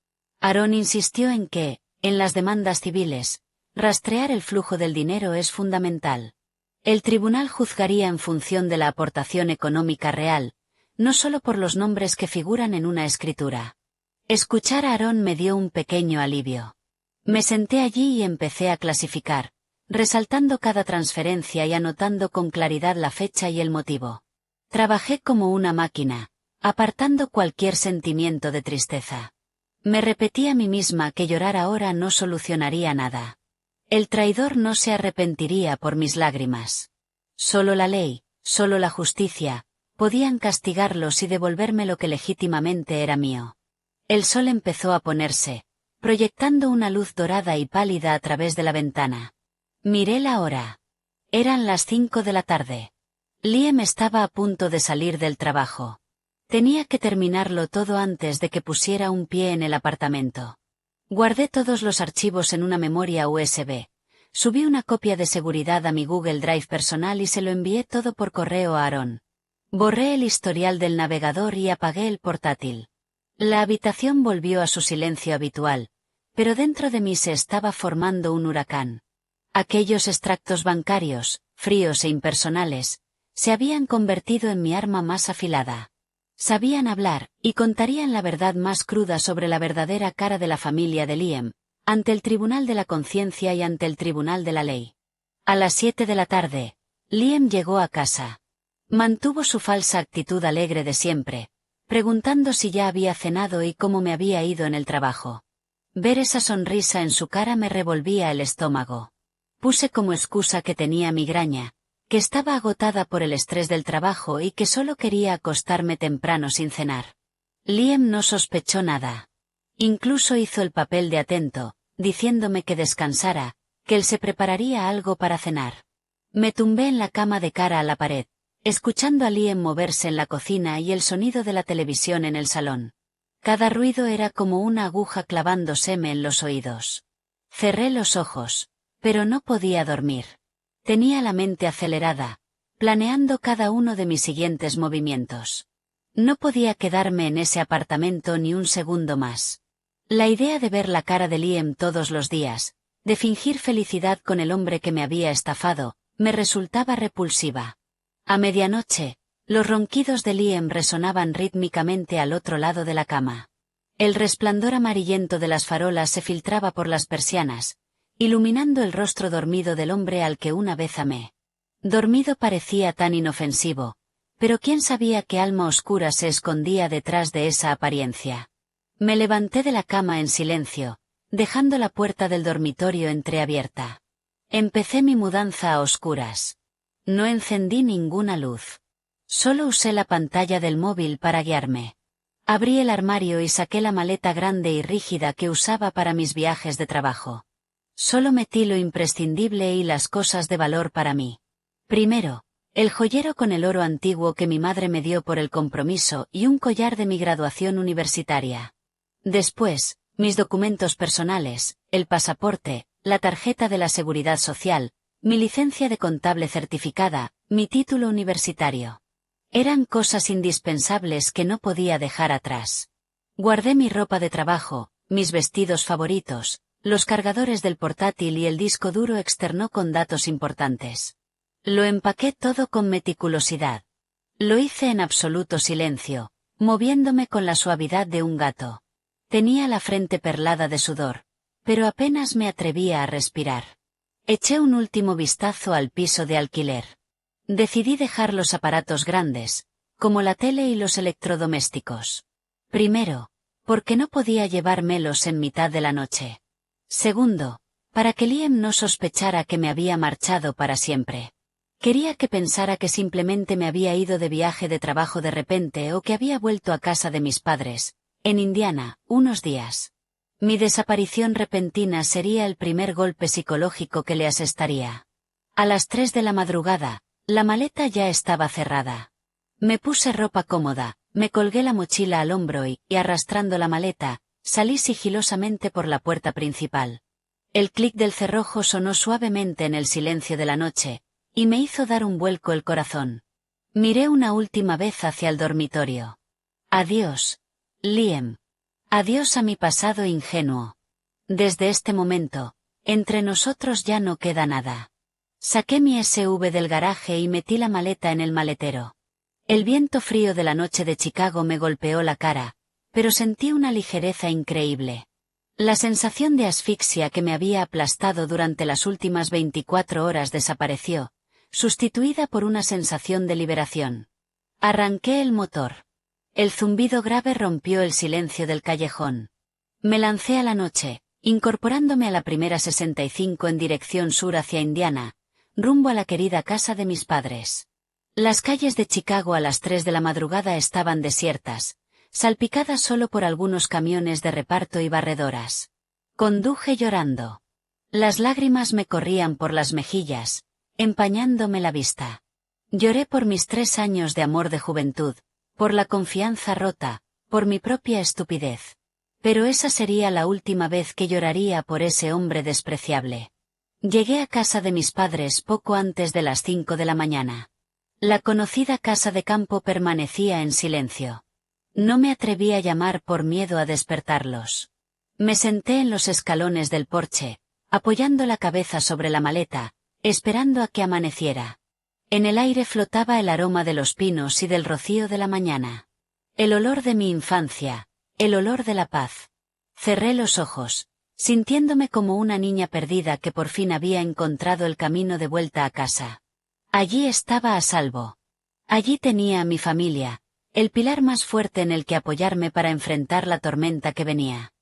Aaron insistió en que, en las demandas civiles, rastrear el flujo del dinero es fundamental. El tribunal juzgaría en función de la aportación económica real, no solo por los nombres que figuran en una escritura. Escuchar a Aaron me dio un pequeño alivio. Me senté allí y empecé a clasificar, resaltando cada transferencia y anotando con claridad la fecha y el motivo. Trabajé como una máquina, apartando cualquier sentimiento de tristeza. Me repetí a mí misma que llorar ahora no solucionaría nada. El traidor no se arrepentiría por mis lágrimas. Solo la ley, solo la justicia, podían castigarlos y devolverme lo que legítimamente era mío. El sol empezó a ponerse, proyectando una luz dorada y pálida a través de la ventana. Miré la hora. Eran las 5 de la tarde. Liam estaba a punto de salir del trabajo. Tenía que terminarlo todo antes de que pusiera un pie en el apartamento. Guardé todos los archivos en una memoria USB. Subí una copia de seguridad a mi Google Drive personal y se lo envié todo por correo a Aaron. Borré el historial del navegador y apagué el portátil. La habitación volvió a su silencio habitual, pero dentro de mí se estaba formando un huracán. Aquellos extractos bancarios, fríos e impersonales, se habían convertido en mi arma más afilada. Sabían hablar, y contarían la verdad más cruda sobre la verdadera cara de la familia de Liam, ante el tribunal de la conciencia y ante el tribunal de la ley. A las 7 de la tarde, Liam llegó a casa. Mantuvo su falsa actitud alegre de siempre, preguntando si ya había cenado y cómo me había ido en el trabajo. Ver esa sonrisa en su cara me revolvía el estómago. Puse como excusa que tenía migraña, que estaba agotada por el estrés del trabajo y que solo quería acostarme temprano sin cenar. Liam no sospechó nada. Incluso hizo el papel de atento, diciéndome que descansara, que él se prepararía algo para cenar. Me tumbé en la cama de cara a la pared, escuchando a Liam moverse en la cocina y el sonido de la televisión en el salón. Cada ruido era como una aguja clavándoseme en los oídos. Cerré los ojos, pero no podía dormir. Tenía la mente acelerada, planeando cada uno de mis siguientes movimientos. No podía quedarme en ese apartamento ni un segundo más. La idea de ver la cara de Liam todos los días, de fingir felicidad con el hombre que me había estafado, me resultaba repulsiva. A medianoche, Los ronquidos de Liam resonaban rítmicamente al otro lado de la cama. El resplandor amarillento de las farolas se filtraba por las persianas, iluminando el rostro dormido del hombre al que una vez amé. Dormido parecía tan inofensivo, pero quién sabía qué alma oscura se escondía detrás de esa apariencia. Me levanté de la cama en silencio, dejando la puerta del dormitorio entreabierta. Empecé mi mudanza a oscuras. No encendí ninguna luz. Solo usé la pantalla del móvil para guiarme. Abrí el armario y saqué la maleta grande y rígida que usaba para mis viajes de trabajo. Solo metí lo imprescindible y las cosas de valor para mí. Primero, el joyero con el oro antiguo que mi madre me dio por el compromiso y un collar de mi graduación universitaria. Después, mis documentos personales, el pasaporte, la tarjeta de la Seguridad Social, mi licencia de contable certificada, mi título universitario. Eran cosas indispensables que no podía dejar atrás. Guardé mi ropa de trabajo, mis vestidos favoritos, los cargadores del portátil y el disco duro externo con datos importantes. Lo empaqué todo con meticulosidad. Lo hice en absoluto silencio, moviéndome con la suavidad de un gato. Tenía la frente perlada de sudor, pero apenas me atrevía a respirar. Eché un último vistazo al piso de alquiler. Decidí dejar los aparatos grandes, como la tele y los electrodomésticos. Primero, porque no podía llevármelos en mitad de la noche. Segundo, para que Liam no sospechara que me había marchado para siempre. Quería que pensara que simplemente me había ido de viaje de trabajo de repente o que había vuelto a casa de mis padres, en Indiana, unos días. Mi desaparición repentina sería el primer golpe psicológico que le asestaría. A las 3 de la madrugada, la maleta ya estaba cerrada. Me puse ropa cómoda, me colgué la mochila al hombro y, arrastrando la maleta, salí sigilosamente por la puerta principal. El clic del cerrojo sonó suavemente en el silencio de la noche, y me hizo dar un vuelco el corazón. Miré una última vez hacia el dormitorio. Adiós, Liam. Adiós a mi pasado ingenuo. Desde este momento, entre nosotros ya no queda nada. Saqué mi SUV del garaje y metí la maleta en el maletero. El viento frío de la noche de Chicago me golpeó la cara, pero sentí una ligereza increíble. La sensación de asfixia que me había aplastado durante las últimas 24 horas desapareció, sustituida por una sensación de liberación. Arranqué el motor. El zumbido grave rompió el silencio del callejón. Me lancé a la noche, incorporándome a la primera 65 en dirección sur hacia Indiana, rumbo a la querida casa de mis padres. Las calles de Chicago a las 3 de la madrugada estaban desiertas, salpicadas solo por algunos camiones de reparto y barredoras. Conduje llorando. Las lágrimas me corrían por las mejillas, empañándome la vista. Lloré por mis 3 años de amor de juventud, por la confianza rota, por mi propia estupidez. Pero esa sería la última vez que lloraría por ese hombre despreciable. Llegué a casa de mis padres poco antes de las 5 de la mañana. La conocida casa de campo permanecía en silencio. No me atreví a llamar por miedo a despertarlos. Me senté en los escalones del porche, apoyando la cabeza sobre la maleta, esperando a que amaneciera. En el aire flotaba el aroma de los pinos y del rocío de la mañana. El olor de mi infancia, el olor de la paz. Cerré los ojos, sintiéndome como una niña perdida que por fin había encontrado el camino de vuelta a casa. Allí estaba a salvo. Allí tenía a mi familia, el pilar más fuerte en el que apoyarme para enfrentar la tormenta que venía.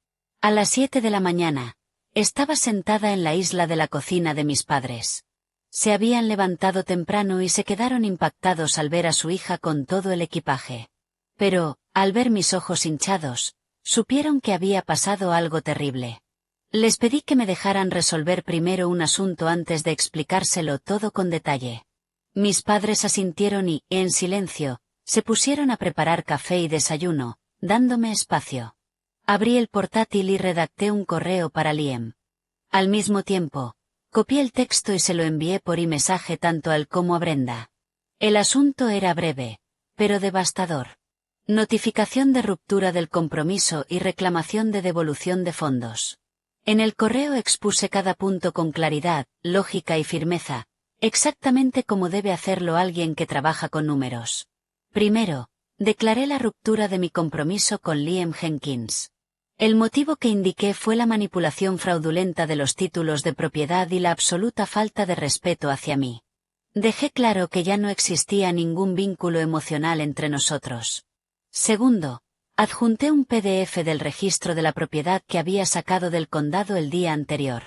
A las 7 de la mañana, estaba sentada en la isla de la cocina de mis padres. Se habían levantado temprano y se quedaron impactados al ver a su hija con todo el equipaje. Pero, al ver mis ojos hinchados, supieron que había pasado algo terrible. Les pedí que me dejaran resolver primero un asunto antes de explicárselo todo con detalle. Mis padres asintieron y, en silencio, se pusieron a preparar café y desayuno, dándome espacio. Abrí el portátil y redacté un correo para Liam. Al mismo tiempo, copié el texto y se lo envié por iMessage tanto a él como a Brenda. El asunto era breve, pero devastador. Notificación de ruptura del compromiso y reclamación de devolución de fondos. En el correo expuse cada punto con claridad, lógica y firmeza, exactamente como debe hacerlo alguien que trabaja con números. Primero, declaré la ruptura de mi compromiso con Liam Jenkins. El motivo que indiqué fue la manipulación fraudulenta de los títulos de propiedad y la absoluta falta de respeto hacia mí. Dejé claro que ya no existía ningún vínculo emocional entre nosotros. Segundo, adjunté un PDF del registro de la propiedad que había sacado del condado el día anterior.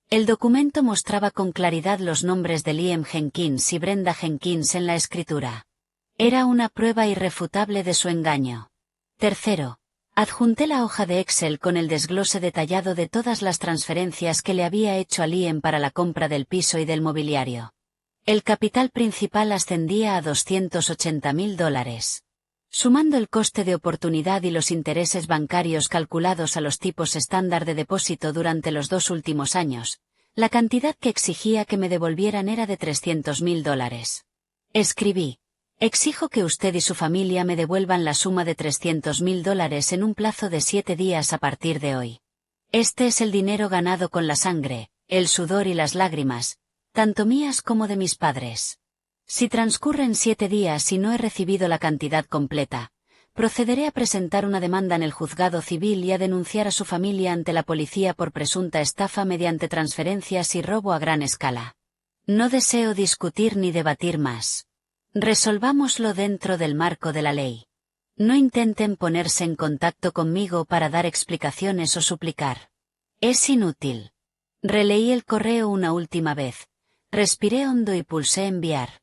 El documento mostraba con claridad los nombres de Liam Jenkins y Brenda Jenkins en la escritura. Era una prueba irrefutable de su engaño. Tercero, adjunté la hoja de Excel con el desglose detallado de todas las transferencias que le había hecho a Liam para la compra del piso y del mobiliario. El capital principal ascendía a $280.000. Sumando el coste de oportunidad y los intereses bancarios calculados a los tipos estándar de depósito durante los 2 últimos años, la cantidad que exigía que me devolvieran era de $300.000. Escribí: exijo que usted y su familia me devuelvan la suma de $300.000 en un plazo de 7 días a partir de hoy. Este es el dinero ganado con la sangre, el sudor y las lágrimas, tanto mías como de mis padres. Si transcurren 7 días y no he recibido la cantidad completa, procederé a presentar una demanda en el juzgado civil y a denunciar a su familia ante la policía por presunta estafa mediante transferencias y robo a gran escala. No deseo discutir ni debatir más. Resolvámoslo dentro del marco de la ley. No intenten ponerse en contacto conmigo para dar explicaciones o suplicar. Es inútil. Releí el correo una última vez. Respiré hondo y pulsé enviar.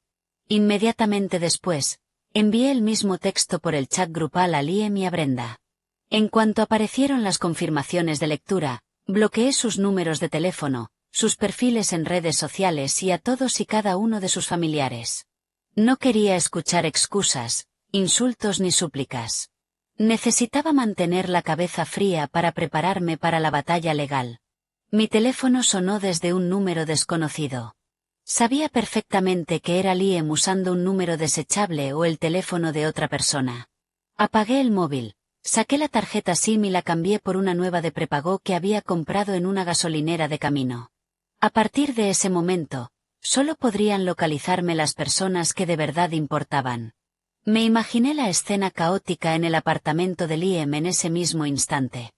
Inmediatamente después, envié el mismo texto por el chat grupal a Liam y a Brenda. En cuanto aparecieron las confirmaciones de lectura, bloqueé sus números de teléfono, sus perfiles en redes sociales y a todos y cada uno de sus familiares. No quería escuchar excusas, insultos ni súplicas. Necesitaba mantener la cabeza fría para prepararme para la batalla legal. Mi teléfono sonó desde un número desconocido. Sabía perfectamente que era Liam usando un número desechable o el teléfono de otra persona. Apagué el móvil, saqué la tarjeta SIM y la cambié por una nueva de prepago que había comprado en una gasolinera de camino. A partir de ese momento, solo podrían localizarme las personas que de verdad importaban. Me imaginé la escena caótica en el apartamento de Liam en ese mismo instante.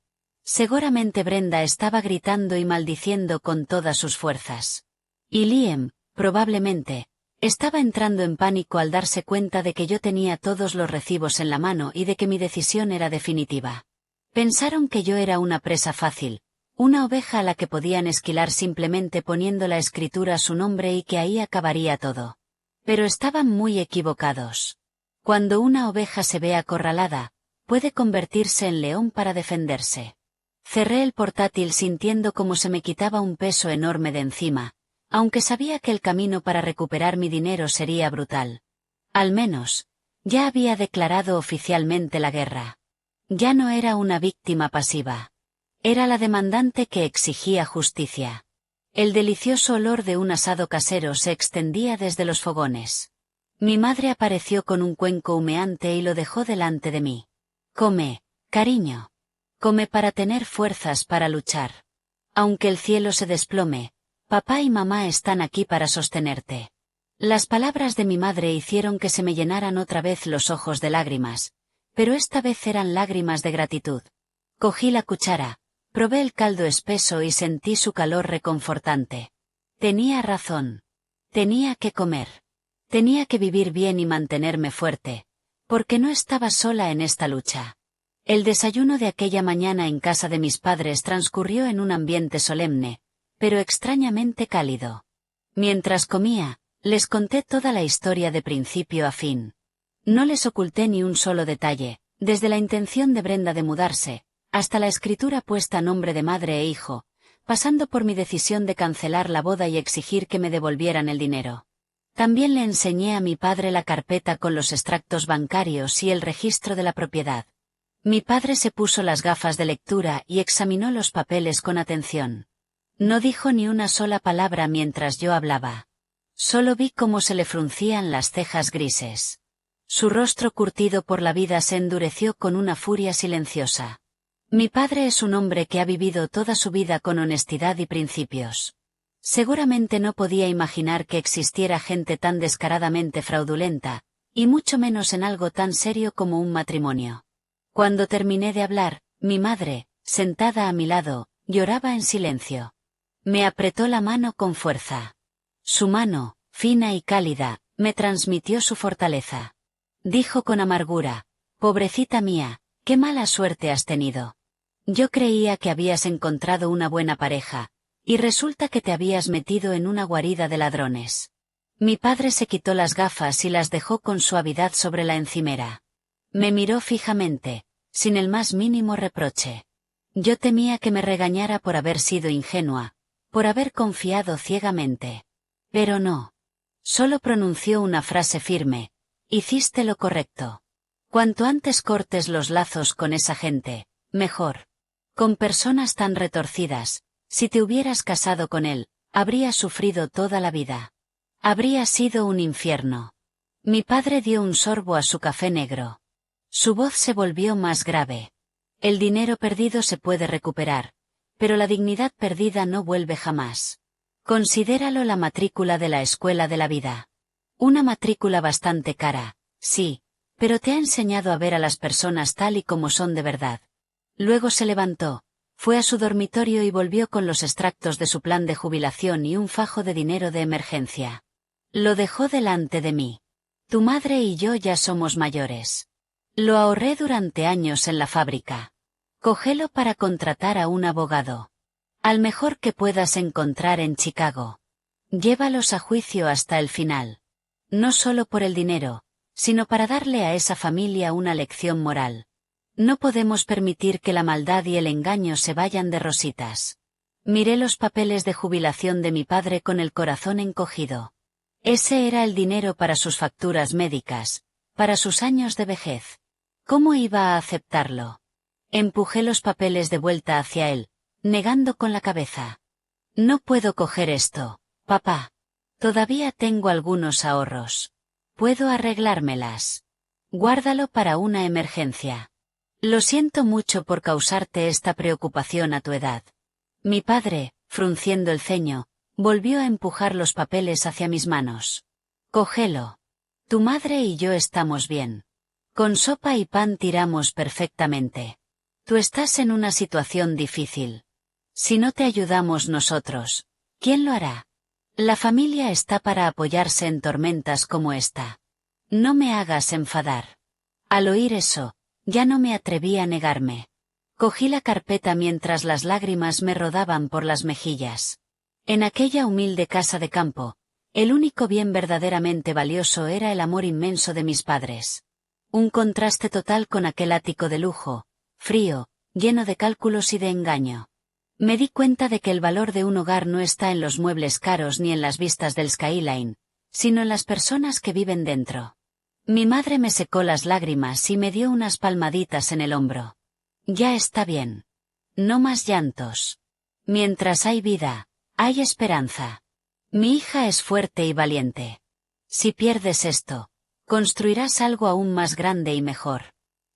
Seguramente Brenda estaba gritando y maldiciendo con todas sus fuerzas. Y Liam, probablemente, estaba entrando en pánico al darse cuenta de que yo tenía todos los recibos en la mano y de que mi decisión era definitiva. Pensaron que yo era una presa fácil, una oveja a la que podían esquilar simplemente poniendo la escritura a su nombre y que ahí acabaría todo. Pero estaban muy equivocados. Cuando una oveja se ve acorralada, puede convertirse en león para defenderse. Cerré el portátil sintiendo como se me quitaba un peso enorme de encima, aunque sabía que el camino para recuperar mi dinero sería brutal. Al menos, ya había declarado oficialmente la guerra. Ya no era una víctima pasiva. Era la demandante que exigía justicia. El delicioso olor de un asado casero se extendía desde los fogones. Mi madre apareció con un cuenco humeante y lo dejó delante de mí. Come, cariño. Come para tener fuerzas para luchar. Aunque el cielo se desplome, papá y mamá están aquí para sostenerte. Las palabras de mi madre hicieron que se me llenaran otra vez los ojos de lágrimas, pero esta vez eran lágrimas de gratitud. Cogí la cuchara, probé el caldo espeso y sentí su calor reconfortante. Tenía razón. Tenía que comer. Tenía que vivir bien y mantenerme fuerte, porque no estaba sola en esta lucha. El desayuno de aquella mañana en casa de mis padres transcurrió en un ambiente solemne, pero extrañamente cálido. Mientras comía, les conté toda la historia de principio a fin. No les oculté ni un solo detalle, desde la intención de Brenda de mudarse, hasta la escritura puesta a nombre de madre e hijo, pasando por mi decisión de cancelar la boda y exigir que me devolvieran el dinero. También le enseñé a mi padre la carpeta con los extractos bancarios y el registro de la propiedad. Mi padre se puso las gafas de lectura y examinó los papeles con atención. No dijo ni una sola palabra mientras yo hablaba. Solo vi cómo se le fruncían las cejas grises. Su rostro curtido por la vida se endureció con una furia silenciosa. Mi padre es un hombre que ha vivido toda su vida con honestidad y principios. Seguramente no podía imaginar que existiera gente tan descaradamente fraudulenta, y mucho menos en algo tan serio como un matrimonio. Cuando terminé de hablar, mi madre, sentada a mi lado, lloraba en silencio. Me apretó la mano con fuerza. Su mano, fina y cálida, me transmitió su fortaleza. Dijo con amargura: «Pobrecita mía, qué mala suerte has tenido. Yo creía que habías encontrado una buena pareja, y resulta que te habías metido en una guarida de ladrones». Mi padre se quitó las gafas y las dejó con suavidad sobre la encimera. Me miró fijamente, sin el más mínimo reproche. Yo temía que me regañara por haber sido ingenua, por haber confiado ciegamente. Pero no. Solo pronunció una frase firme: «Hiciste lo correcto. Cuanto antes cortes los lazos con esa gente, mejor. Con personas tan retorcidas, si te hubieras casado con él, habrías sufrido toda la vida. Habría sido un infierno». Mi padre dio un sorbo a su café negro. Su voz se volvió más grave. «El dinero perdido se puede recuperar, pero la dignidad perdida no vuelve jamás. Considéralo la matrícula de la escuela de la vida. Una matrícula bastante cara, sí, pero te ha enseñado a ver a las personas tal y como son de verdad». Luego se levantó, fue a su dormitorio y volvió con los extractos de su plan de jubilación y un fajo de dinero de emergencia. Lo dejó delante de mí. «Tu madre y yo ya somos mayores. Lo ahorré durante años en la fábrica. Cógelo para contratar a un abogado. Al mejor que puedas encontrar en Chicago. Llévalos a juicio hasta el final. No solo por el dinero, sino para darle a esa familia una lección moral. No podemos permitir que la maldad y el engaño se vayan de rositas». Miré los papeles de jubilación de mi padre con el corazón encogido. Ese era el dinero para sus facturas médicas, para sus años de vejez. ¿Cómo iba a aceptarlo? Empujé los papeles de vuelta hacia él, negando con la cabeza. «No puedo coger esto, papá. Todavía tengo algunos ahorros. Puedo arreglármelas. Guárdalo para una emergencia. Lo siento mucho por causarte esta preocupación a tu edad». Mi padre, frunciendo el ceño, volvió a empujar los papeles hacia mis manos. «Cógelo. Tu madre y yo estamos bien. Con sopa y pan tiramos perfectamente. Tú estás en una situación difícil. Si no te ayudamos nosotros, ¿quién lo hará? La familia está para apoyarse en tormentas como esta. No me hagas enfadar». Al oír eso, ya no me atreví a negarme. Cogí la carpeta mientras las lágrimas me rodaban por las mejillas. En aquella humilde casa de campo, el único bien verdaderamente valioso era el amor inmenso de mis padres. Un contraste total con aquel ático de lujo, frío, lleno de cálculos y de engaño. Me di cuenta de que el valor de un hogar no está en los muebles caros ni en las vistas del skyline, sino en las personas que viven dentro. Mi madre me secó las lágrimas y me dio unas palmaditas en el hombro. «Ya está bien. No más llantos. Mientras hay vida, hay esperanza. Mi hija es fuerte y valiente. Si pierdes esto, construirás algo aún más grande y mejor.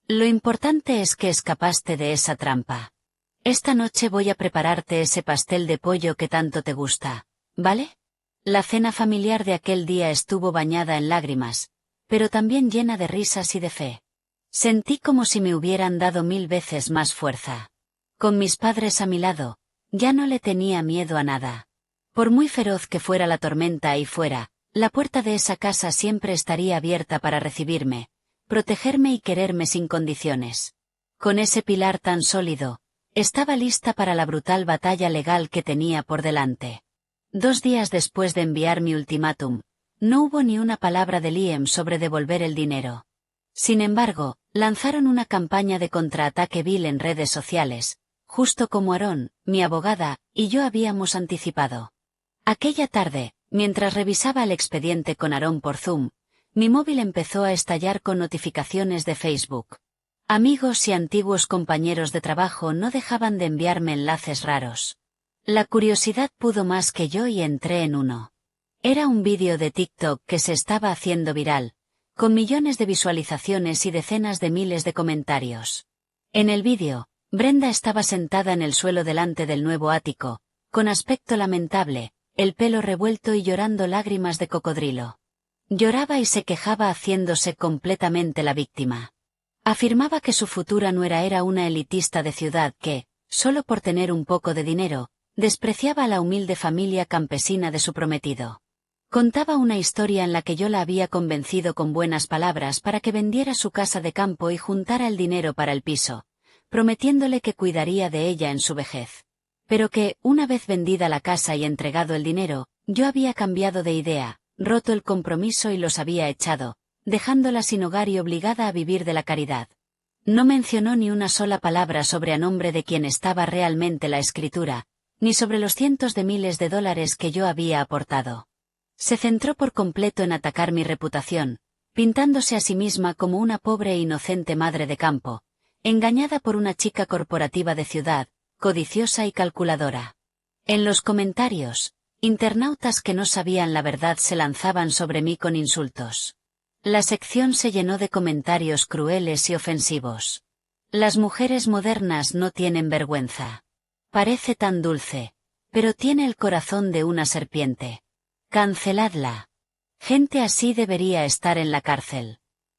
Lo importante es que escapaste de esa trampa. Esta noche voy a prepararte ese pastel de pollo que tanto te gusta, ¿vale?» La cena familiar de aquel día estuvo bañada en lágrimas, pero también llena de risas y de fe. Sentí como si me hubieran dado 1000 veces más fuerza. Con mis padres a mi lado, ya no le tenía miedo a nada. Por muy feroz que fuera la tormenta ahí fuera, la puerta de esa casa siempre estaría abierta para recibirme, protegerme y quererme sin condiciones. Con ese pilar tan sólido, estaba lista para la brutal batalla legal que tenía por delante. 2 días después de enviar mi ultimátum, no hubo ni una palabra de Liam sobre devolver el dinero. Sin embargo, lanzaron una campaña de contraataque vil en redes sociales, justo como Aaron, mi abogada, y yo habíamos anticipado. Aquella tarde, mientras revisaba el expediente con Aaron por Zoom, mi móvil empezó a estallar con notificaciones de Facebook. Amigos y antiguos compañeros de trabajo no dejaban de enviarme enlaces raros. La curiosidad pudo más que yo y entré en uno. Era un vídeo de TikTok que se estaba haciendo viral, con millones de visualizaciones y decenas de miles de comentarios. En el vídeo, Brenda estaba sentada en el suelo delante del nuevo ático, con aspecto lamentable, el pelo revuelto y llorando lágrimas de cocodrilo. Lloraba y se quejaba haciéndose completamente la víctima. Afirmaba que su futura nuera era una elitista de ciudad que, solo por tener un poco de dinero, despreciaba a la humilde familia campesina de su prometido. Contaba una historia en la que yo la había convencido con buenas palabras para que vendiera su casa de campo y juntara el dinero para el piso, prometiéndole que cuidaría de ella en su vejez. Pero que, una vez vendida la casa y entregado el dinero, yo había cambiado de idea, roto el compromiso y los había echado, dejándola sin hogar y obligada a vivir de la caridad. No mencionó ni una sola palabra sobre a nombre de quien estaba realmente la escritura, ni sobre los cientos de miles de dólares que yo había aportado. Se centró por completo en atacar mi reputación, pintándose a sí misma como una pobre e inocente madre de campo, engañada por una chica corporativa de ciudad, codiciosa y calculadora. En los comentarios, internautas que no sabían la verdad se lanzaban sobre mí con insultos. La sección se llenó de comentarios crueles y ofensivos. Las mujeres modernas no tienen vergüenza. Parece tan dulce, pero tiene el corazón de una serpiente. Canceladla. Gente así debería estar en la cárcel.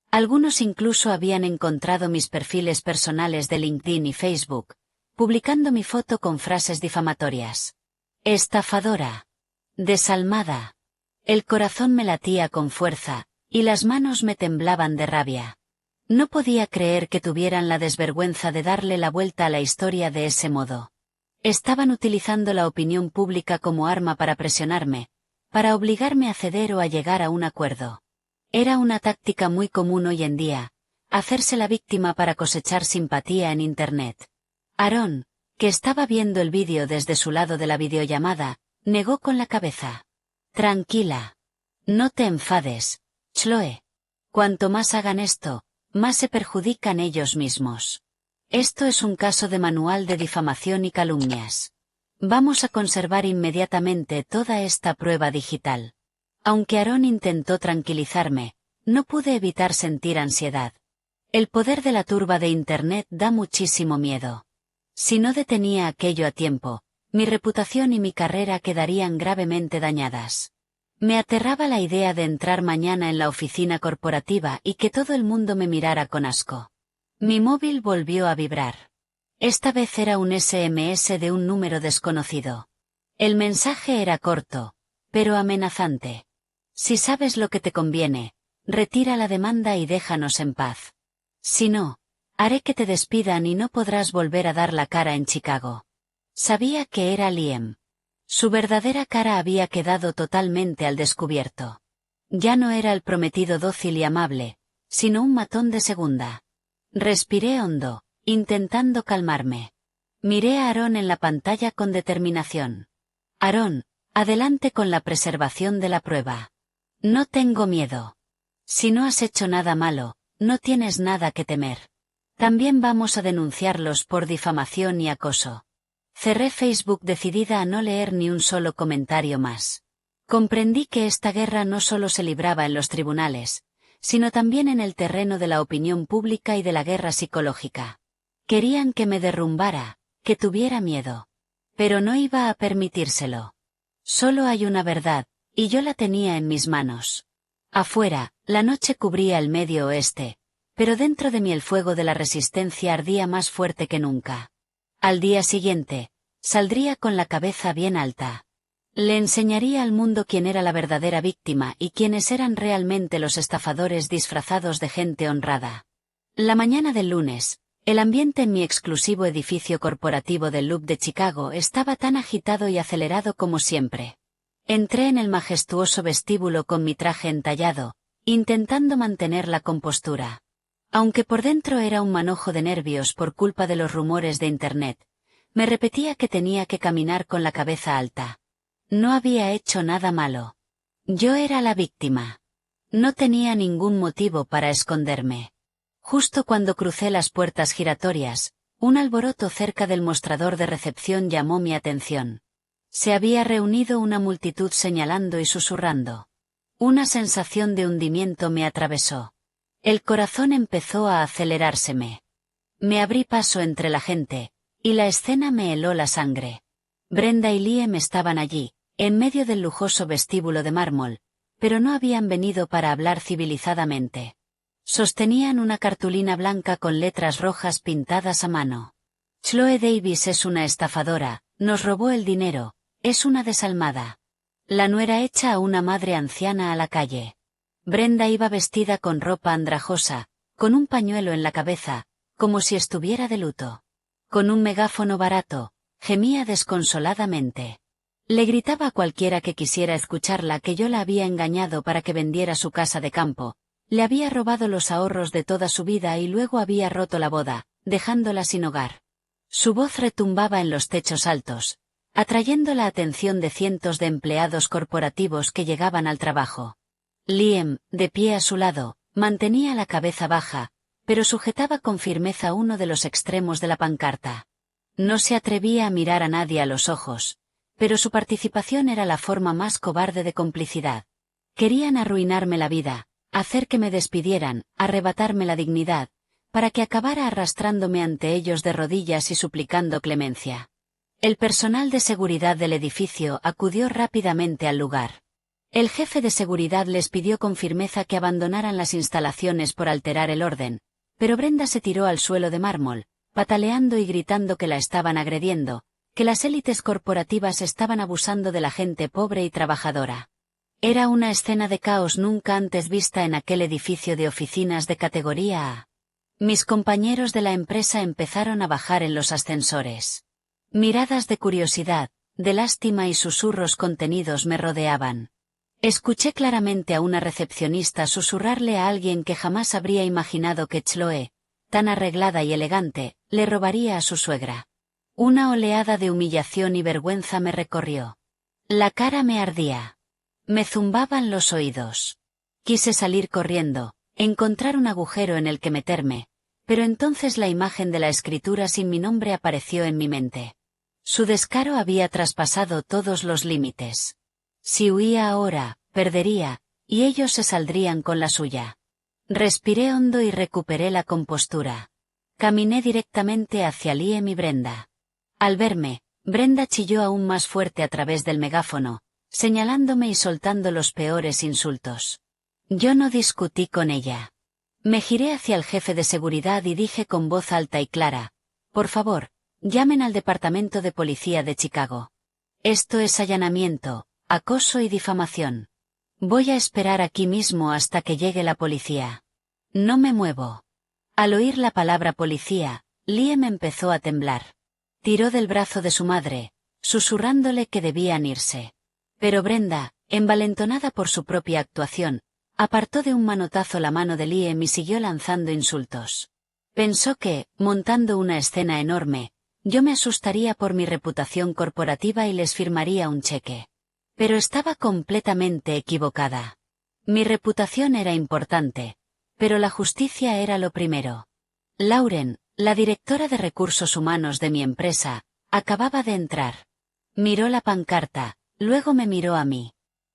Algunos incluso habían encontrado mis perfiles personales de LinkedIn y Facebook, publicando mi foto con frases difamatorias. Estafadora. Desalmada. El corazón me latía con fuerza, y las manos me temblaban de rabia. No podía creer que tuvieran la desvergüenza de darle la vuelta a la historia de ese modo. Estaban utilizando la opinión pública como arma para presionarme, para obligarme a ceder o a llegar a un acuerdo. Era una táctica muy común hoy en día, hacerse la víctima para cosechar simpatía en Internet. Aarón, que estaba viendo el vídeo desde su lado de la videollamada, negó con la cabeza. Tranquila. No te enfades, Chloe. Cuanto más hagan esto, más se perjudican ellos mismos. Esto es un caso de manual de difamación y calumnias. Vamos a conservar inmediatamente toda esta prueba digital. Aunque Aarón intentó tranquilizarme, no pude evitar sentir ansiedad. El poder de la turba de Internet da muchísimo miedo. Si no detenía aquello a tiempo, mi reputación y mi carrera quedarían gravemente dañadas. Me aterraba la idea de entrar mañana en la oficina corporativa y que todo el mundo me mirara con asco. Mi móvil volvió a vibrar. Esta vez era un SMS de un número desconocido. El mensaje era corto, pero amenazante. Si sabes lo que te conviene, retira la demanda y déjanos en paz. Si no, haré que te despidan y no podrás volver a dar la cara en Chicago. Sabía que era Liam. Su verdadera cara había quedado totalmente al descubierto. Ya no era el prometido dócil y amable, sino un matón de segunda. Respiré hondo, intentando calmarme. Miré a Aarón en la pantalla con determinación. Aarón, adelante con la preservación de la prueba. No tengo miedo. Si no has hecho nada malo, no tienes nada que temer. También vamos a denunciarlos por difamación y acoso. Cerré Facebook decidida a no leer ni un solo comentario más. Comprendí que esta guerra no solo se libraba en los tribunales, sino también en el terreno de la opinión pública y de la guerra psicológica. Querían que me derrumbara, que tuviera miedo. Pero no iba a permitírselo. Solo hay una verdad, y yo la tenía en mis manos. Afuera, la noche cubría el Medio Oeste, pero dentro de mí el fuego de la resistencia ardía más fuerte que nunca. Al día siguiente, saldría con la cabeza bien alta. Le enseñaría al mundo quién era la verdadera víctima y quiénes eran realmente los estafadores disfrazados de gente honrada. La mañana del lunes, el ambiente en mi exclusivo edificio corporativo del Loop de Chicago estaba tan agitado y acelerado como siempre. Entré en el majestuoso vestíbulo con mi traje entallado, intentando mantener la compostura. Aunque por dentro era un manojo de nervios por culpa de los rumores de Internet, me repetía que tenía que caminar con la cabeza alta. No había hecho nada malo. Yo era la víctima. No tenía ningún motivo para esconderme. Justo cuando crucé las puertas giratorias, un alboroto cerca del mostrador de recepción llamó mi atención. Se había reunido una multitud señalando y susurrando. Una sensación de hundimiento me atravesó. El corazón empezó a acelerárseme. Me abrí paso entre la gente, y la escena me heló la sangre. Brenda y Liam estaban allí, en medio del lujoso vestíbulo de mármol, pero no habían venido para hablar civilizadamente. Sostenían una cartulina blanca con letras rojas pintadas a mano. Chloe Davis es una estafadora, nos robó el dinero, es una desalmada. La nuera echa a una madre anciana a la calle. Brenda iba vestida con ropa andrajosa, con un pañuelo en la cabeza, como si estuviera de luto. Con un megáfono barato, gemía desconsoladamente. Le gritaba a cualquiera que quisiera escucharla que yo la había engañado para que vendiera su casa de campo, le había robado los ahorros de toda su vida y luego había roto la boda, dejándola sin hogar. Su voz retumbaba en los techos altos, atrayendo la atención de cientos de empleados corporativos que llegaban al trabajo. Liam, de pie a su lado, mantenía la cabeza baja, pero sujetaba con firmeza uno de los extremos de la pancarta. No se atrevía a mirar a nadie a los ojos, pero su participación era la forma más cobarde de complicidad. Querían arruinarme la vida, hacer que me despidieran, arrebatarme la dignidad, para que acabara arrastrándome ante ellos de rodillas y suplicando clemencia. El personal de seguridad del edificio acudió rápidamente al lugar. El jefe de seguridad les pidió con firmeza que abandonaran las instalaciones por alterar el orden, pero Brenda se tiró al suelo de mármol, pataleando y gritando que la estaban agrediendo, que las élites corporativas estaban abusando de la gente pobre y trabajadora. Era una escena de caos nunca antes vista en aquel edificio de oficinas de categoría A. Mis compañeros de la empresa empezaron a bajar en los ascensores. Miradas de curiosidad, de lástima y susurros contenidos me rodeaban. Escuché claramente a una recepcionista susurrarle a alguien que jamás habría imaginado que Chloe, tan arreglada y elegante, le robaría a su suegra. Una oleada de humillación y vergüenza me recorrió. La cara me ardía. Me zumbaban los oídos. Quise salir corriendo, encontrar un agujero en el que meterme, pero entonces la imagen de la escritura sin mi nombre apareció en mi mente. Su descaro había traspasado todos los límites. Si huía ahora, perdería, y ellos se saldrían con la suya. Respiré hondo y recuperé la compostura. Caminé directamente hacia Liam y Brenda. Al verme, Brenda chilló aún más fuerte a través del megáfono, señalándome y soltando los peores insultos. Yo no discutí con ella. Me giré hacia el jefe de seguridad y dije con voz alta y clara: por favor, llamen al Departamento de Policía de Chicago. Esto es allanamiento, acoso y difamación. Voy a esperar aquí mismo hasta que llegue la policía. No me muevo. Al oír la palabra policía, Liam empezó a temblar. Tiró del brazo de su madre, susurrándole que debían irse. Pero Brenda, envalentonada por su propia actuación, apartó de un manotazo la mano de Liam y siguió lanzando insultos. Pensó que, montando una escena enorme, yo me asustaría por mi reputación corporativa y les firmaría un cheque. Pero estaba completamente equivocada. Mi reputación era importante, pero la justicia era lo primero. Lauren, la directora de recursos humanos de mi empresa, acababa de entrar. Miró la pancarta, luego me miró a mí.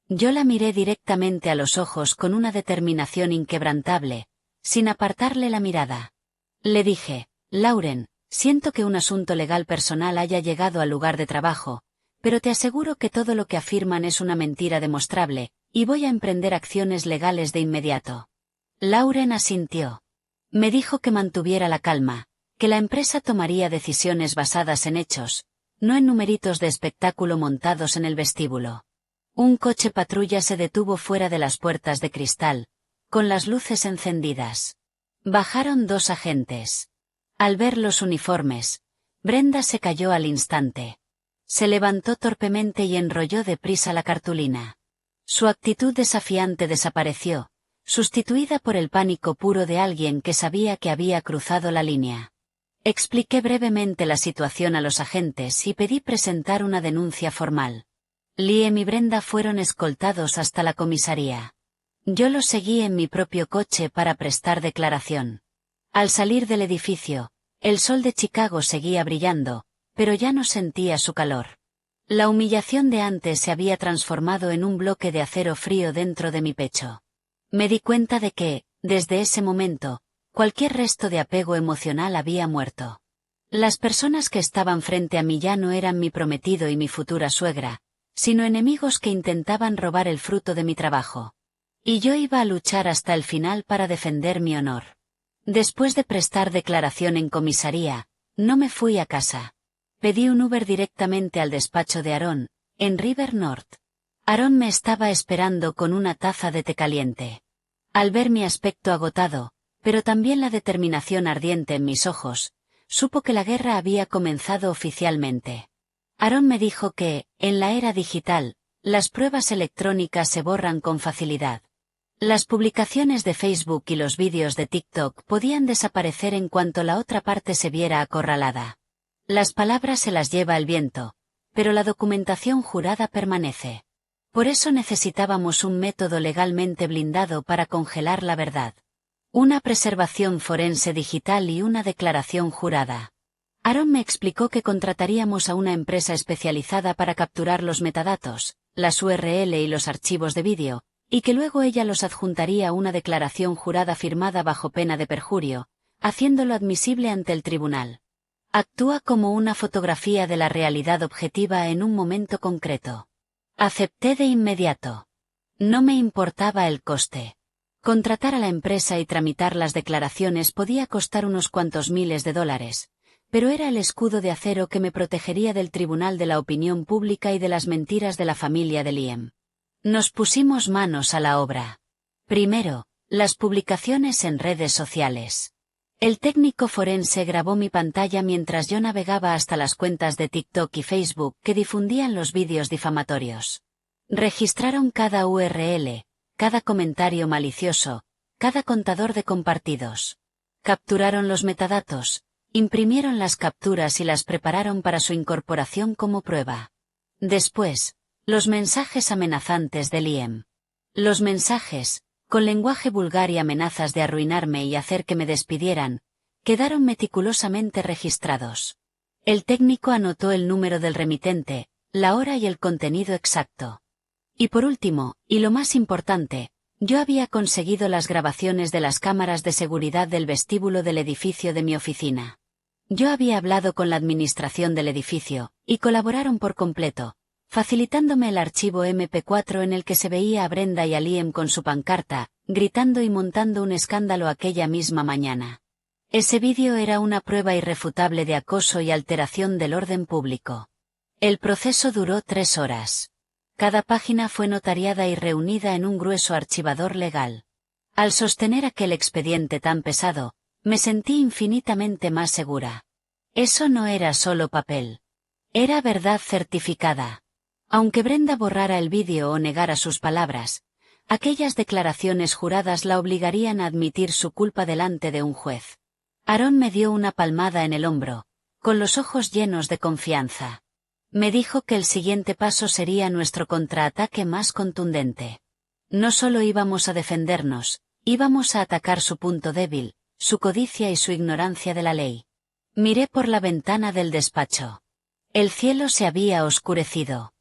Yo la miré directamente a los ojos con una determinación inquebrantable, sin apartarle la mirada. Le dije: Lauren, siento que un asunto legal personal haya llegado al lugar de trabajo, pero te aseguro que todo lo que afirman es una mentira demostrable, y voy a emprender acciones legales de inmediato. Lauren asintió. Me dijo que mantuviera la calma, que la empresa tomaría decisiones basadas en hechos, no en numeritos de espectáculo montados en el vestíbulo. Un coche patrulla se detuvo fuera de las puertas de cristal, con las luces encendidas. Bajaron dos agentes. Al ver los uniformes, Brenda se cayó al instante. Se levantó torpemente y enrolló deprisa la cartulina. Su actitud desafiante desapareció, sustituida por el pánico puro de alguien que sabía que había cruzado la línea. Expliqué brevemente la situación a los agentes y pedí presentar una denuncia formal. Liam y Brenda fueron escoltados hasta la comisaría. Yo los seguí en mi propio coche para prestar declaración. Al salir del edificio, el sol de Chicago seguía brillando, pero ya no sentía su calor. La humillación de antes se había transformado en un bloque de acero frío dentro de mi pecho. Me di cuenta de que, desde ese momento, cualquier resto de apego emocional había muerto. Las personas que estaban frente a mí ya no eran mi prometido y mi futura suegra, sino enemigos que intentaban robar el fruto de mi trabajo. Y yo iba a luchar hasta el final para defender mi honor. Después de prestar declaración en comisaría, no me fui a casa. Pedí un Uber directamente al despacho de Aaron, en River North. Aaron me estaba esperando con una taza de té caliente. Al ver mi aspecto agotado, pero también la determinación ardiente en mis ojos, supo que la guerra había comenzado oficialmente. Aaron me dijo que, en la era digital, las pruebas electrónicas se borran con facilidad. Las publicaciones de Facebook y los vídeos de TikTok podían desaparecer en cuanto la otra parte se viera acorralada. Las palabras se las lleva el viento, pero la documentación jurada permanece. Por eso necesitábamos un método legalmente blindado para congelar la verdad. Una preservación forense digital y una declaración jurada. Aaron me explicó que contrataríamos a una empresa especializada para capturar los metadatos, las URL y los archivos de vídeo, y que luego ella los adjuntaría a una declaración jurada firmada bajo pena de perjurio, haciéndolo admisible ante el tribunal. Actúa como una fotografía de la realidad objetiva en un momento concreto. Acepté de inmediato. No me importaba el coste. Contratar a la empresa y tramitar las declaraciones podía costar unos cuantos miles de dólares, pero era el escudo de acero que me protegería del tribunal de la opinión pública y de las mentiras de la familia de Liam. Nos pusimos manos a la obra. Primero, las publicaciones en redes sociales. El técnico forense grabó mi pantalla mientras yo navegaba hasta las cuentas de TikTok y Facebook que difundían los vídeos difamatorios. Registraron cada URL, cada comentario malicioso, cada contador de compartidos. Capturaron los metadatos, imprimieron las capturas y las prepararon para su incorporación como prueba. Después, los mensajes amenazantes de Liam. Los mensajes, con lenguaje vulgar y amenazas de arruinarme y hacer que me despidieran, quedaron meticulosamente registrados. El técnico anotó el número del remitente, la hora y el contenido exacto. Y por último, y lo más importante, yo había conseguido las grabaciones de las cámaras de seguridad del vestíbulo del edificio de mi oficina. Yo había hablado con la administración del edificio, y colaboraron por completo, facilitándome el archivo MP4 en el que se veía a Brenda y a Liam con su pancarta, gritando y montando un escándalo aquella misma mañana. Ese vídeo era una prueba irrefutable de acoso y alteración del orden público. El proceso duró 3 horas. Cada página fue notariada y reunida en un grueso archivador legal. Al sostener aquel expediente tan pesado, me sentí infinitamente más segura. Eso no era solo papel. Era verdad certificada. Aunque Brenda borrara el vídeo o negara sus palabras, aquellas declaraciones juradas la obligarían a admitir su culpa delante de un juez. Aaron me dio una palmada en el hombro, con los ojos llenos de confianza. Me dijo que el siguiente paso sería nuestro contraataque más contundente. No solo íbamos a defendernos, íbamos a atacar su punto débil, su codicia y su ignorancia de la ley. Miré por la ventana del despacho. El cielo se había oscurecido.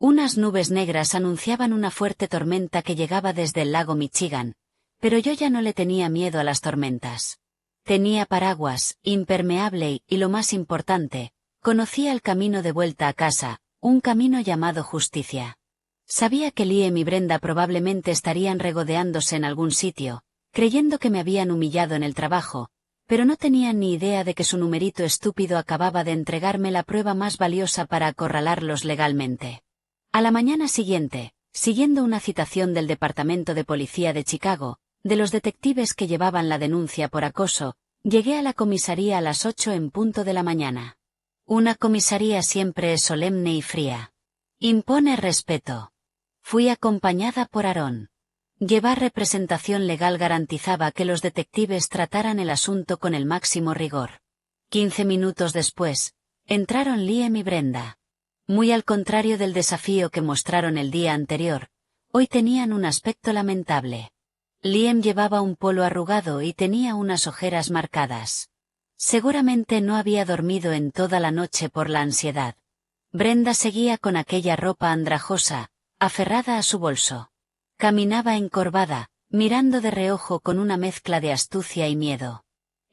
Unas nubes negras anunciaban una fuerte tormenta que llegaba desde el lago Michigan, pero yo ya no le tenía miedo a las tormentas. Tenía paraguas, impermeable y lo más importante, conocía el camino de vuelta a casa, un camino llamado justicia. Sabía que Liam y Brenda probablemente estarían regodeándose en algún sitio, creyendo que me habían humillado en el trabajo, pero no tenían ni idea de que su numerito estúpido acababa de entregarme la prueba más valiosa para acorralarlos legalmente. A la mañana siguiente, siguiendo una citación del Departamento de Policía de Chicago, de los detectives que llevaban la denuncia por acoso, llegué a la comisaría a las 8 en punto de la mañana. Una comisaría siempre es solemne y fría. Impone respeto. Fui acompañada por Aaron. Llevar representación legal garantizaba que los detectives trataran el asunto con el máximo rigor. 15 minutos después, entraron Liam y Brenda. Muy al contrario del desafío que mostraron el día anterior, hoy tenían un aspecto lamentable. Liam llevaba un polo arrugado y tenía unas ojeras marcadas. Seguramente no había dormido en toda la noche por la ansiedad. Brenda seguía con aquella ropa andrajosa, aferrada a su bolso. Caminaba encorvada, mirando de reojo con una mezcla de astucia y miedo.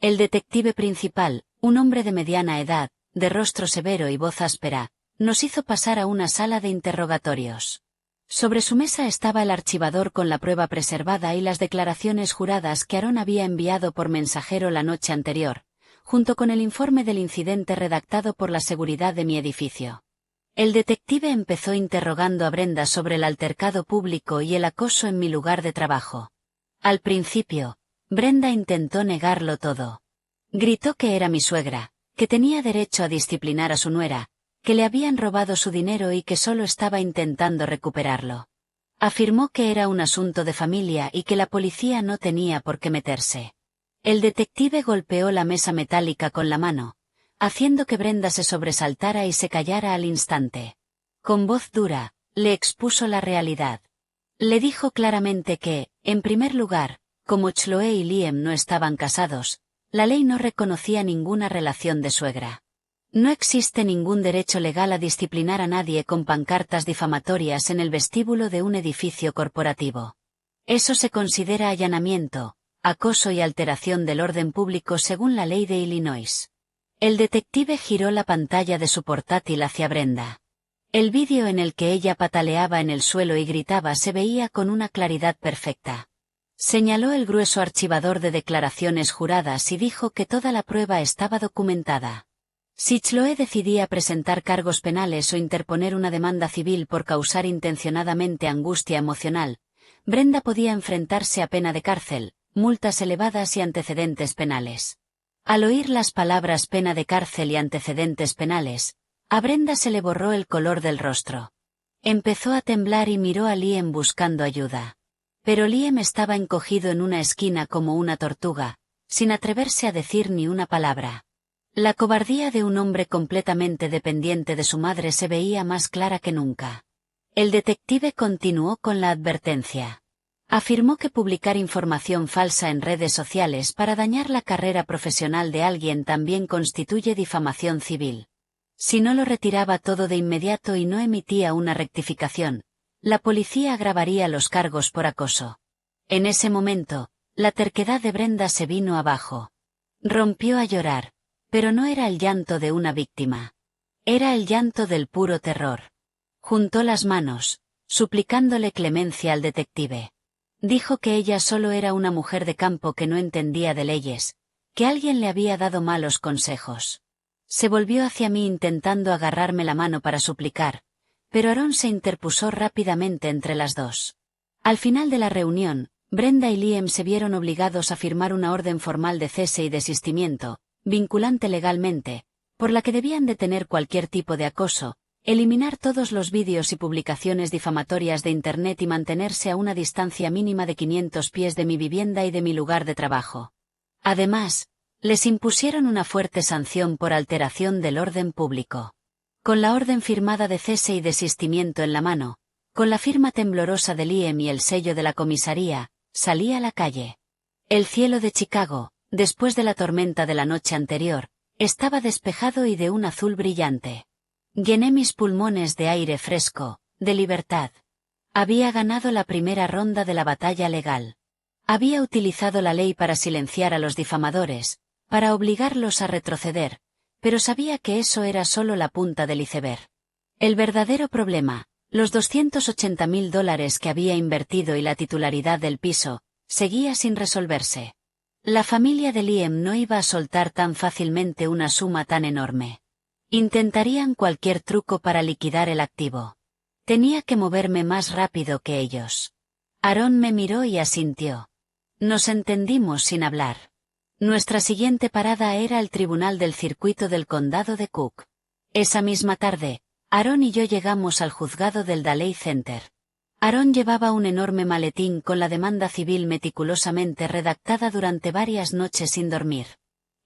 El detective principal, un hombre de mediana edad, de rostro severo y voz áspera, nos hizo pasar a una sala de interrogatorios. Sobre su mesa estaba el archivador con la prueba preservada y las declaraciones juradas que Aaron había enviado por mensajero la noche anterior, junto con el informe del incidente redactado por la seguridad de mi edificio. El detective empezó interrogando a Brenda sobre el altercado público y el acoso en mi lugar de trabajo. Al principio, Brenda intentó negarlo todo. Gritó que era mi suegra, que tenía derecho a disciplinar a su nuera, que le habían robado su dinero y que solo estaba intentando recuperarlo. Afirmó que era un asunto de familia y que la policía no tenía por qué meterse. El detective golpeó la mesa metálica con la mano, haciendo que Brenda se sobresaltara y se callara al instante. Con voz dura, le expuso la realidad. Le dijo claramente que, en primer lugar, como Chloe y Liam no estaban casados, la ley no reconocía ninguna relación de suegra. No existe ningún derecho legal a disciplinar a nadie con pancartas difamatorias en el vestíbulo de un edificio corporativo. Eso se considera allanamiento, acoso y alteración del orden público según la ley de Illinois. El detective giró la pantalla de su portátil hacia Brenda. El vídeo en el que ella pataleaba en el suelo y gritaba se veía con una claridad perfecta. Señaló el grueso archivador de declaraciones juradas y dijo que toda la prueba estaba documentada. Si Chloe decidía presentar cargos penales o interponer una demanda civil por causar intencionadamente angustia emocional, Brenda podía enfrentarse a pena de cárcel, multas elevadas y antecedentes penales. Al oír las palabras pena de cárcel y antecedentes penales, a Brenda se le borró el color del rostro. Empezó a temblar y miró a Liam buscando ayuda. Pero Liam estaba encogido en una esquina como una tortuga, sin atreverse a decir ni una palabra. La cobardía de un hombre completamente dependiente de su madre se veía más clara que nunca. El detective continuó con la advertencia. Afirmó que publicar información falsa en redes sociales para dañar la carrera profesional de alguien también constituye difamación civil. Si no lo retiraba todo de inmediato y no emitía una rectificación, la policía agravaría los cargos por acoso. En ese momento, la terquedad de Brenda se vino abajo. Rompió a llorar. Pero no era el llanto de una víctima. Era el llanto del puro terror. Juntó las manos, suplicándole clemencia al detective. Dijo que ella solo era una mujer de campo que no entendía de leyes, que alguien le había dado malos consejos. Se volvió hacia mí intentando agarrarme la mano para suplicar, pero Aaron se interpuso rápidamente entre las dos. Al final de la reunión, Brenda y Liam se vieron obligados a firmar una orden formal de cese y desistimiento, vinculante legalmente, por la que debían detener cualquier tipo de acoso, eliminar todos los vídeos y publicaciones difamatorias de Internet y mantenerse a una distancia mínima de 500 pies de mi vivienda y de mi lugar de trabajo. Además, les impusieron una fuerte sanción por alteración del orden público. Con la orden firmada de cese y desistimiento en la mano, con la firma temblorosa de Liam y el sello de la comisaría, salí a la calle. El cielo de Chicago, después de la tormenta de la noche anterior, estaba despejado y de un azul brillante. Llené mis pulmones de aire fresco, de libertad. Había ganado la primera ronda de la batalla legal. Había utilizado la ley para silenciar a los difamadores, para obligarlos a retroceder, pero sabía que eso era solo la punta del iceberg. El verdadero problema, los $280.000 que había invertido y la titularidad del piso, seguía sin resolverse. La familia de Liam no iba a soltar tan fácilmente una suma tan enorme. Intentarían cualquier truco para liquidar el activo. Tenía que moverme más rápido que ellos. Aaron me miró y asintió. Nos entendimos sin hablar. Nuestra siguiente parada era el tribunal del circuito del condado de Cook. Esa misma tarde, Aaron y yo llegamos al juzgado del Daley Center. Aaron llevaba un enorme maletín con la demanda civil meticulosamente redactada durante varias noches sin dormir.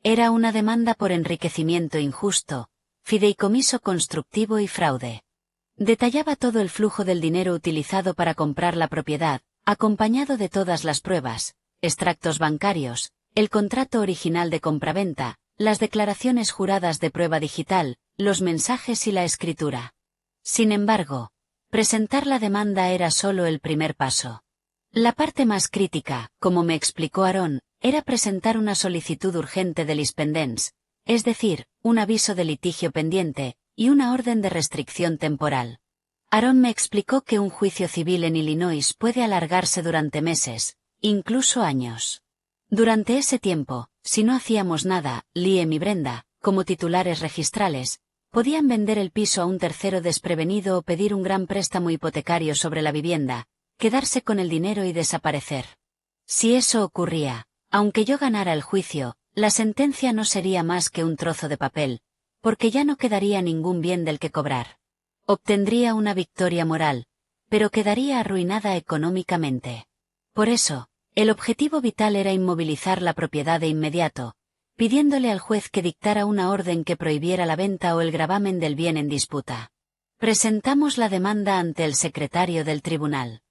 Era una demanda por enriquecimiento injusto, fideicomiso constructivo y fraude. Detallaba todo el flujo del dinero utilizado para comprar la propiedad, acompañado de todas las pruebas, extractos bancarios, el contrato original de compraventa, las declaraciones juradas de prueba digital, los mensajes y la escritura. Sin embargo, presentar la demanda era solo el primer paso. La parte más crítica, como me explicó Aaron, era presentar una solicitud urgente de lis pendens, es decir, un aviso de litigio pendiente, y una orden de restricción temporal. Aaron me explicó que un juicio civil en Illinois puede alargarse durante meses, incluso años. Durante ese tiempo, si no hacíamos nada, Liam y Brenda, como titulares registrales, podían vender el piso a un tercero desprevenido o pedir un gran préstamo hipotecario sobre la vivienda, quedarse con el dinero y desaparecer. Si eso ocurría, aunque yo ganara el juicio, la sentencia no sería más que un trozo de papel, porque ya no quedaría ningún bien del que cobrar. Obtendría una victoria moral, pero quedaría arruinada económicamente. Por eso, el objetivo vital era inmovilizar la propiedad de inmediato, pidiéndole al juez que dictara una orden que prohibiera la venta o el gravamen del bien en disputa. Presentamos la demanda ante el secretario del tribunal.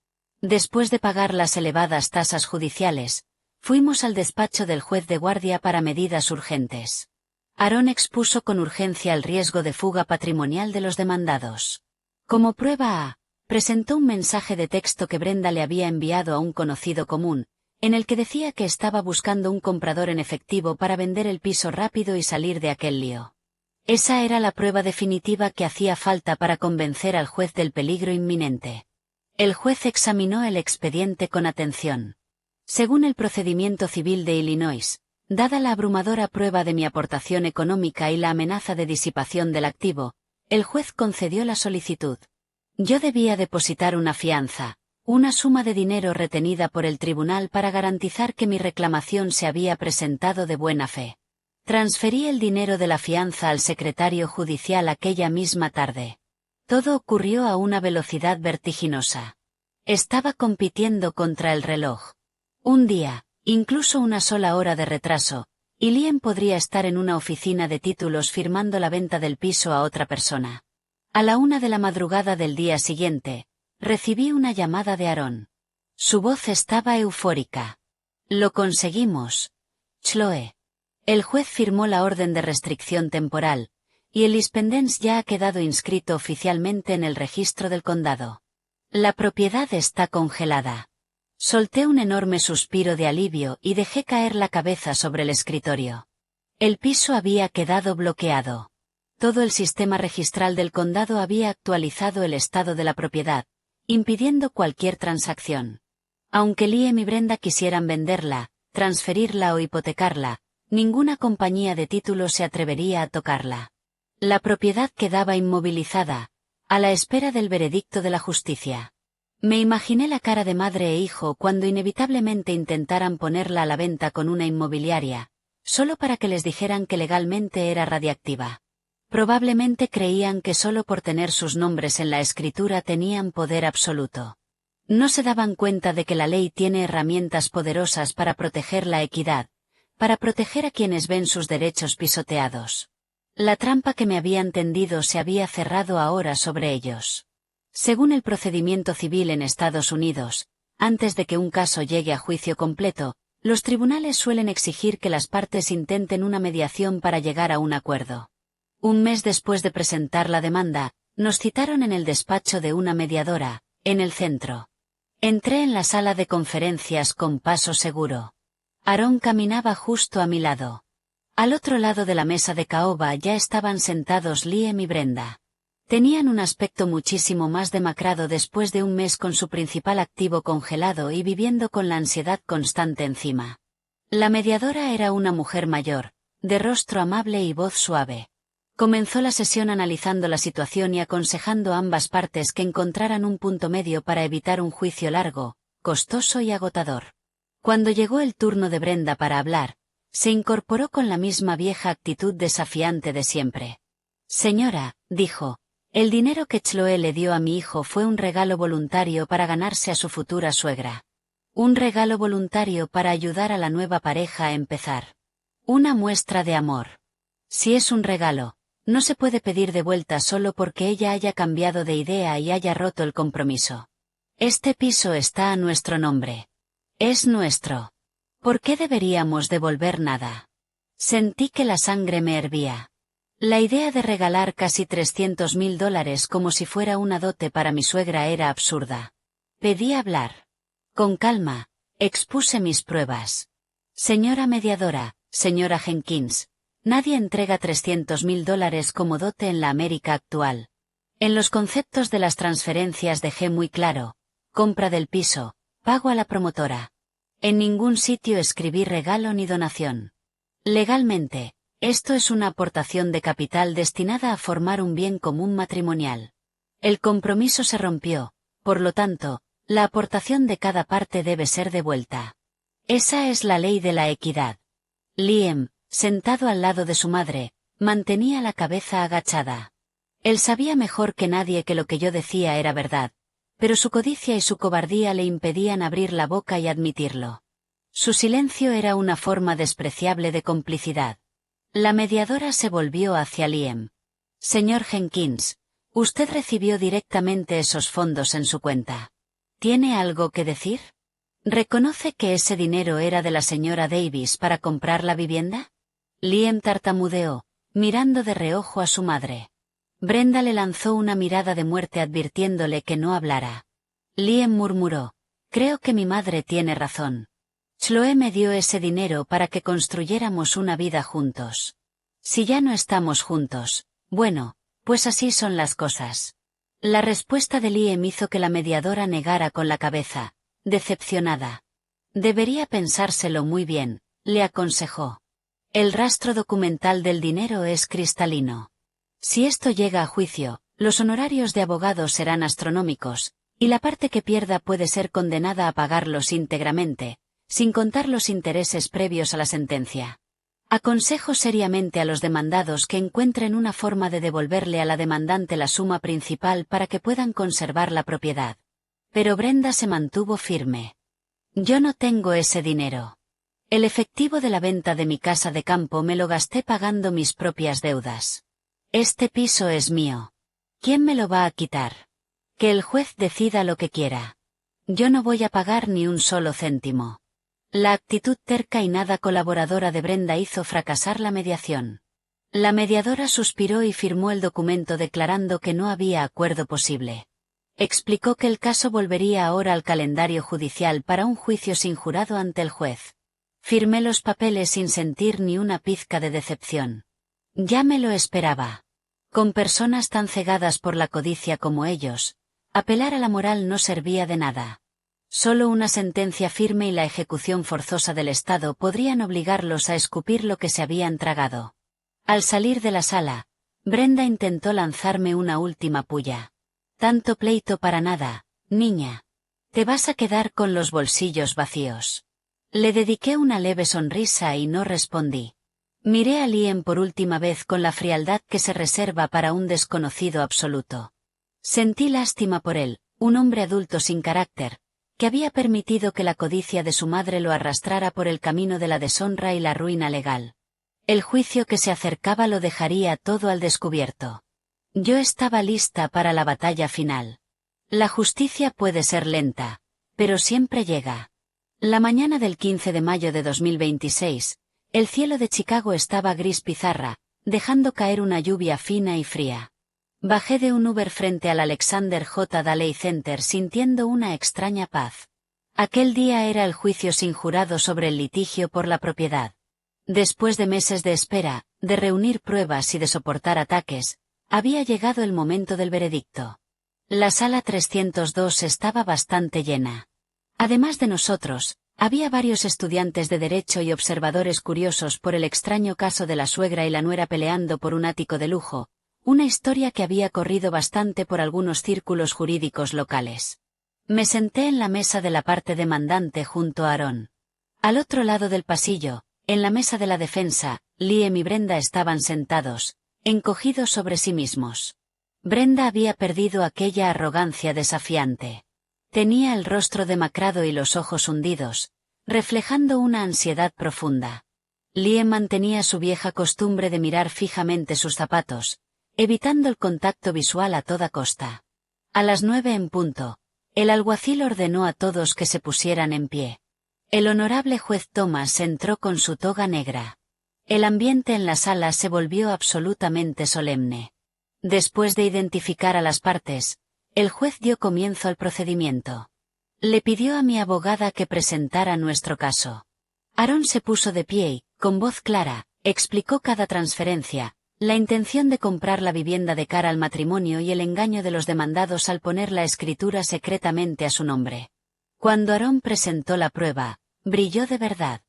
Después de pagar las elevadas tasas judiciales, fuimos al despacho del juez de guardia para medidas urgentes. Aaron expuso con urgencia el riesgo de fuga patrimonial de los demandados. Como prueba presentó un mensaje de texto que Brenda le había enviado a un conocido común, en el que decía que estaba buscando un comprador en efectivo para vender el piso rápido y salir de aquel lío. Esa era la prueba definitiva que hacía falta para convencer al juez del peligro inminente. El juez examinó el expediente con atención. Según el procedimiento civil de Illinois, dada la abrumadora prueba de mi aportación económica y la amenaza de disipación del activo, el juez concedió la solicitud. Yo debía depositar una fianza, una suma de dinero retenida por el tribunal para garantizar que mi reclamación se había presentado de buena fe. Transferí el dinero de la fianza al secretario judicial aquella misma tarde. Todo ocurrió a una velocidad vertiginosa. Estaba compitiendo contra el reloj. Un día, incluso una sola hora de retraso, y Liam podría estar en una oficina de títulos firmando la venta del piso a otra persona. A la 1 de la madrugada del día siguiente, recibí una llamada de Aaron. Su voz estaba eufórica. Lo conseguimos, Chloe. El juez firmó la orden de restricción temporal, y el Independence ya ha quedado inscrito oficialmente en el registro del condado. La propiedad está congelada. Solté un enorme suspiro de alivio y dejé caer la cabeza sobre el escritorio. El piso había quedado bloqueado. Todo el sistema registral del condado había actualizado el estado de la propiedad, impidiendo cualquier transacción. Aunque Liam y Brenda quisieran venderla, transferirla o hipotecarla, ninguna compañía de títulos se atrevería a tocarla. La propiedad quedaba inmovilizada, a la espera del veredicto de la justicia. Me imaginé la cara de madre e hijo cuando inevitablemente intentaran ponerla a la venta con una inmobiliaria, solo para que les dijeran que legalmente era radiactiva. Probablemente creían que solo por tener sus nombres en la escritura tenían poder absoluto. No se daban cuenta de que la ley tiene herramientas poderosas para proteger la equidad, para proteger a quienes ven sus derechos pisoteados. La trampa que me habían tendido se había cerrado ahora sobre ellos. Según el procedimiento civil en Estados Unidos, antes de que un caso llegue a juicio completo, los tribunales suelen exigir que las partes intenten una mediación para llegar a un acuerdo. Un mes después de presentar la demanda, nos citaron en el despacho de una mediadora, en el centro. Entré en la sala de conferencias con paso seguro. Aaron caminaba justo a mi lado. Al otro lado de la mesa de caoba ya estaban sentados Liam y Brenda. Tenían un aspecto muchísimo más demacrado después de un mes con su principal activo congelado y viviendo con la ansiedad constante encima. La mediadora era una mujer mayor, de rostro amable y voz suave. Comenzó la sesión analizando la situación y aconsejando a ambas partes que encontraran un punto medio para evitar un juicio largo, costoso y agotador. Cuando llegó el turno de Brenda para hablar, se incorporó con la misma vieja actitud desafiante de siempre. Señora, dijo, el dinero que Chloe le dio a mi hijo fue un regalo voluntario para ganarse a su futura suegra. Un regalo voluntario para ayudar a la nueva pareja a empezar. Una muestra de amor. Si es un regalo, no se puede pedir de vuelta solo porque ella haya cambiado de idea y haya roto el compromiso. Este piso está a nuestro nombre. Es nuestro. ¿Por qué deberíamos devolver nada? Sentí que la sangre me hervía. La idea de regalar casi $300,000 como si fuera una dote para mi suegra era absurda. Pedí hablar. Con calma, expuse mis pruebas. Señora mediadora, señora Jenkins, nadie entrega $300,000 como dote en la América actual. En los conceptos de las transferencias dejé muy claro: compra del piso, pago a la promotora. En ningún sitio escribí regalo ni donación. Legalmente, esto es una aportación de capital destinada a formar un bien común matrimonial. El compromiso se rompió, por lo tanto, la aportación de cada parte debe ser devuelta. Esa es la ley de la equidad. Liam, sentado al lado de su madre, mantenía la cabeza agachada. Él sabía mejor que nadie que lo que yo decía era verdad, pero su codicia y su cobardía le impedían abrir la boca y admitirlo. Su silencio era una forma despreciable de complicidad. La mediadora se volvió hacia Liam. Señor Jenkins, usted recibió directamente esos fondos en su cuenta. ¿Tiene algo que decir? ¿Reconoce que ese dinero era de la señora Davis para comprar la vivienda? Liam tartamudeó, mirando de reojo a su madre. Brenda le lanzó una mirada de muerte advirtiéndole que no hablara. Liam murmuró: creo que mi madre tiene razón. Chloe me dio ese dinero para que construyéramos una vida juntos. Si ya no estamos juntos, bueno, pues así son las cosas. La respuesta de Liam hizo que la mediadora negara con la cabeza, decepcionada. Debería pensárselo muy bien, le aconsejó. El rastro documental del dinero es cristalino. Si esto llega a juicio, los honorarios de abogados serán astronómicos, y la parte que pierda puede ser condenada a pagarlos íntegramente, sin contar los intereses previos a la sentencia. Aconsejo seriamente a los demandados que encuentren una forma de devolverle a la demandante la suma principal para que puedan conservar la propiedad. Pero Brenda se mantuvo firme. Yo no tengo ese dinero. El efectivo de la venta de mi casa de campo me lo gasté pagando mis propias deudas. Este piso es mío. ¿Quién me lo va a quitar? Que el juez decida lo que quiera. Yo no voy a pagar ni un solo céntimo. La actitud terca y nada colaboradora de Brenda hizo fracasar la mediación. La mediadora suspiró y firmó el documento declarando que no había acuerdo posible. Explicó que el caso volvería ahora al calendario judicial para un juicio sin jurado ante el juez. Firmé los papeles sin sentir ni una pizca de decepción. Ya me lo esperaba. Con personas tan cegadas por la codicia como ellos, apelar a la moral no servía de nada. Solo una sentencia firme y la ejecución forzosa del Estado podrían obligarlos a escupir lo que se habían tragado. Al salir de la sala, Brenda intentó lanzarme una última pulla. Tanto pleito para nada, niña. Te vas a quedar con los bolsillos vacíos. Le dediqué una leve sonrisa y no respondí. Miré a Liam por última vez con la frialdad que se reserva para un desconocido absoluto. Sentí lástima por él, un hombre adulto sin carácter, que había permitido que la codicia de su madre lo arrastrara por el camino de la deshonra y la ruina legal. El juicio que se acercaba lo dejaría todo al descubierto. Yo estaba lista para la batalla final. La justicia puede ser lenta, pero siempre llega. La mañana del 15 de mayo de 2026, el cielo de Chicago estaba gris pizarra, dejando caer una lluvia fina y fría. Bajé de un Uber frente al Alexander J. Daley Center sintiendo una extraña paz. Aquel día era el juicio sin jurado sobre el litigio por la propiedad. Después de meses de espera, de reunir pruebas y de soportar ataques, había llegado el momento del veredicto. La sala 302 estaba bastante llena. Además de nosotros, había varios estudiantes de derecho y observadores curiosos por el extraño caso de la suegra y la nuera peleando por un ático de lujo, una historia que había corrido bastante por algunos círculos jurídicos locales. Me senté en la mesa de la parte demandante junto a Aaron. Al otro lado del pasillo, en la mesa de la defensa, Liam y Brenda estaban sentados, encogidos sobre sí mismos. Brenda había perdido aquella arrogancia desafiante. Tenía el rostro demacrado y los ojos hundidos, reflejando una ansiedad profunda. Liam mantenía su vieja costumbre de mirar fijamente sus zapatos, evitando el contacto visual a toda costa. A las 9 en punto, el alguacil ordenó a todos que se pusieran en pie. El honorable juez Thomas entró con su toga negra. El ambiente en la sala se volvió absolutamente solemne. Después de identificar a las partes, el juez dio comienzo al procedimiento. Le pidió a mi abogada que presentara nuestro caso. Aaron se puso de pie y, con voz clara, explicó cada transferencia, La intención de comprar la vivienda de cara al matrimonio y el engaño de los demandados al poner la escritura secretamente a su nombre. Cuando Aaron presentó la prueba, brilló de verdad.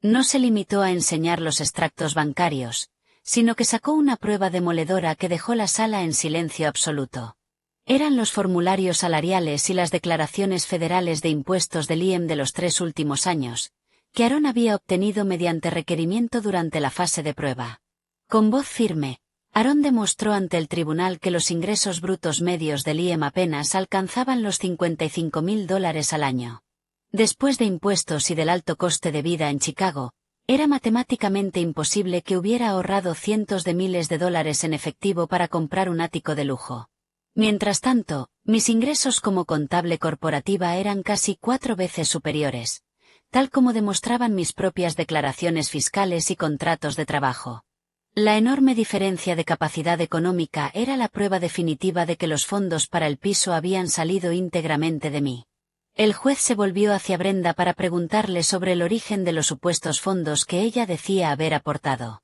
No se limitó a enseñar los extractos bancarios, sino que sacó una prueba demoledora que dejó la sala en silencio absoluto. Eran los formularios salariales y las declaraciones federales de impuestos del IEM de los 3 últimos años, que Aaron había obtenido mediante requerimiento durante la fase de prueba. Con voz firme, Aaron demostró ante el tribunal que los ingresos brutos medios del IEM apenas alcanzaban los $55.000 al año. Después de impuestos y del alto coste de vida en Chicago, era matemáticamente imposible que hubiera ahorrado cientos de miles de dólares en efectivo para comprar un ático de lujo. Mientras tanto, mis ingresos como contable corporativa eran casi 4 veces superiores, tal como demostraban mis propias declaraciones fiscales y contratos de trabajo. La enorme diferencia de capacidad económica era la prueba definitiva de que los fondos para el piso habían salido íntegramente de mí. El juez se volvió hacia Brenda para preguntarle sobre el origen de los supuestos fondos que ella decía haber aportado.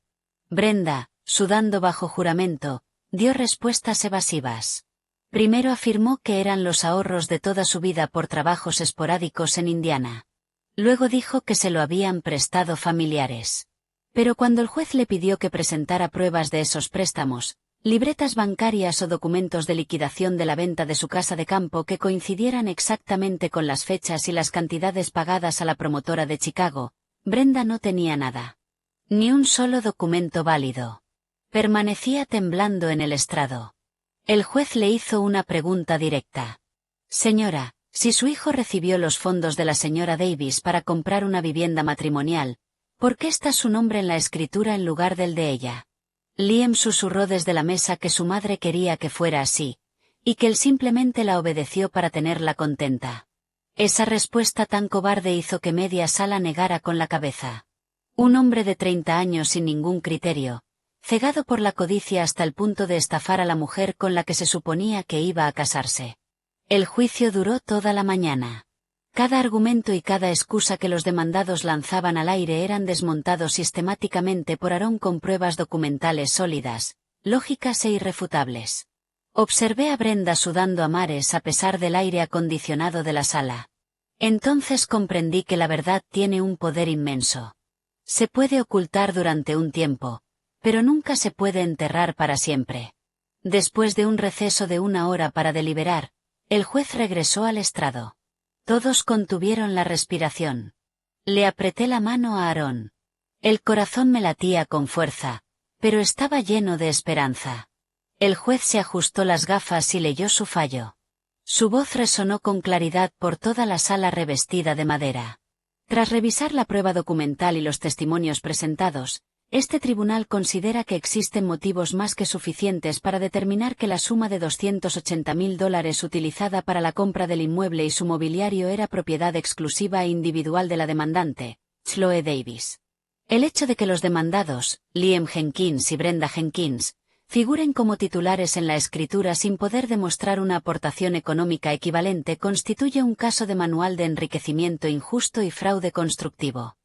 Brenda, sudando bajo juramento, dio respuestas evasivas. Primero afirmó que eran los ahorros de toda su vida por trabajos esporádicos en Indiana. Luego dijo que se lo habían prestado familiares. Pero cuando el juez le pidió que presentara pruebas de esos préstamos, libretas bancarias o documentos de liquidación de la venta de su casa de campo que coincidieran exactamente con las fechas y las cantidades pagadas a la promotora de Chicago, Brenda no tenía nada. Ni un solo documento válido. Permanecía temblando en el estrado. El juez le hizo una pregunta directa. Señora, si su hijo recibió los fondos de la señora Davis para comprar una vivienda matrimonial, ¿por qué está su nombre en la escritura en lugar del de ella? Liam susurró desde la mesa que su madre quería que fuera así, y que él simplemente la obedeció para tenerla contenta. Esa respuesta tan cobarde hizo que media sala negara con la cabeza. Un hombre de 30 años sin ningún criterio, cegado por la codicia hasta el punto de estafar a la mujer con la que se suponía que iba a casarse. El juicio duró toda la mañana. Cada argumento y cada excusa que los demandados lanzaban al aire eran desmontados sistemáticamente por Aaron con pruebas documentales sólidas, lógicas e irrefutables. Observé a Brenda sudando a mares a pesar del aire acondicionado de la sala. Entonces comprendí que la verdad tiene un poder inmenso. Se puede ocultar durante un tiempo, pero nunca se puede enterrar para siempre. Después de un receso de 1 hora para deliberar, el juez regresó al estrado. Todos contuvieron la respiración. Le apreté la mano a Aaron. El corazón me latía con fuerza, pero estaba lleno de esperanza. El juez se ajustó las gafas y leyó su fallo. Su voz resonó con claridad por toda la sala revestida de madera. Tras revisar la prueba documental y los testimonios presentados, este tribunal considera que existen motivos más que suficientes para determinar que la suma de $280.000 utilizada para la compra del inmueble y su mobiliario era propiedad exclusiva e individual de la demandante, Chloe Davis. El hecho de que los demandados, Liam Jenkins y Brenda Jenkins, figuren como titulares en la escritura sin poder demostrar una aportación económica equivalente constituye un caso de manual de enriquecimiento injusto y fraude constructivo.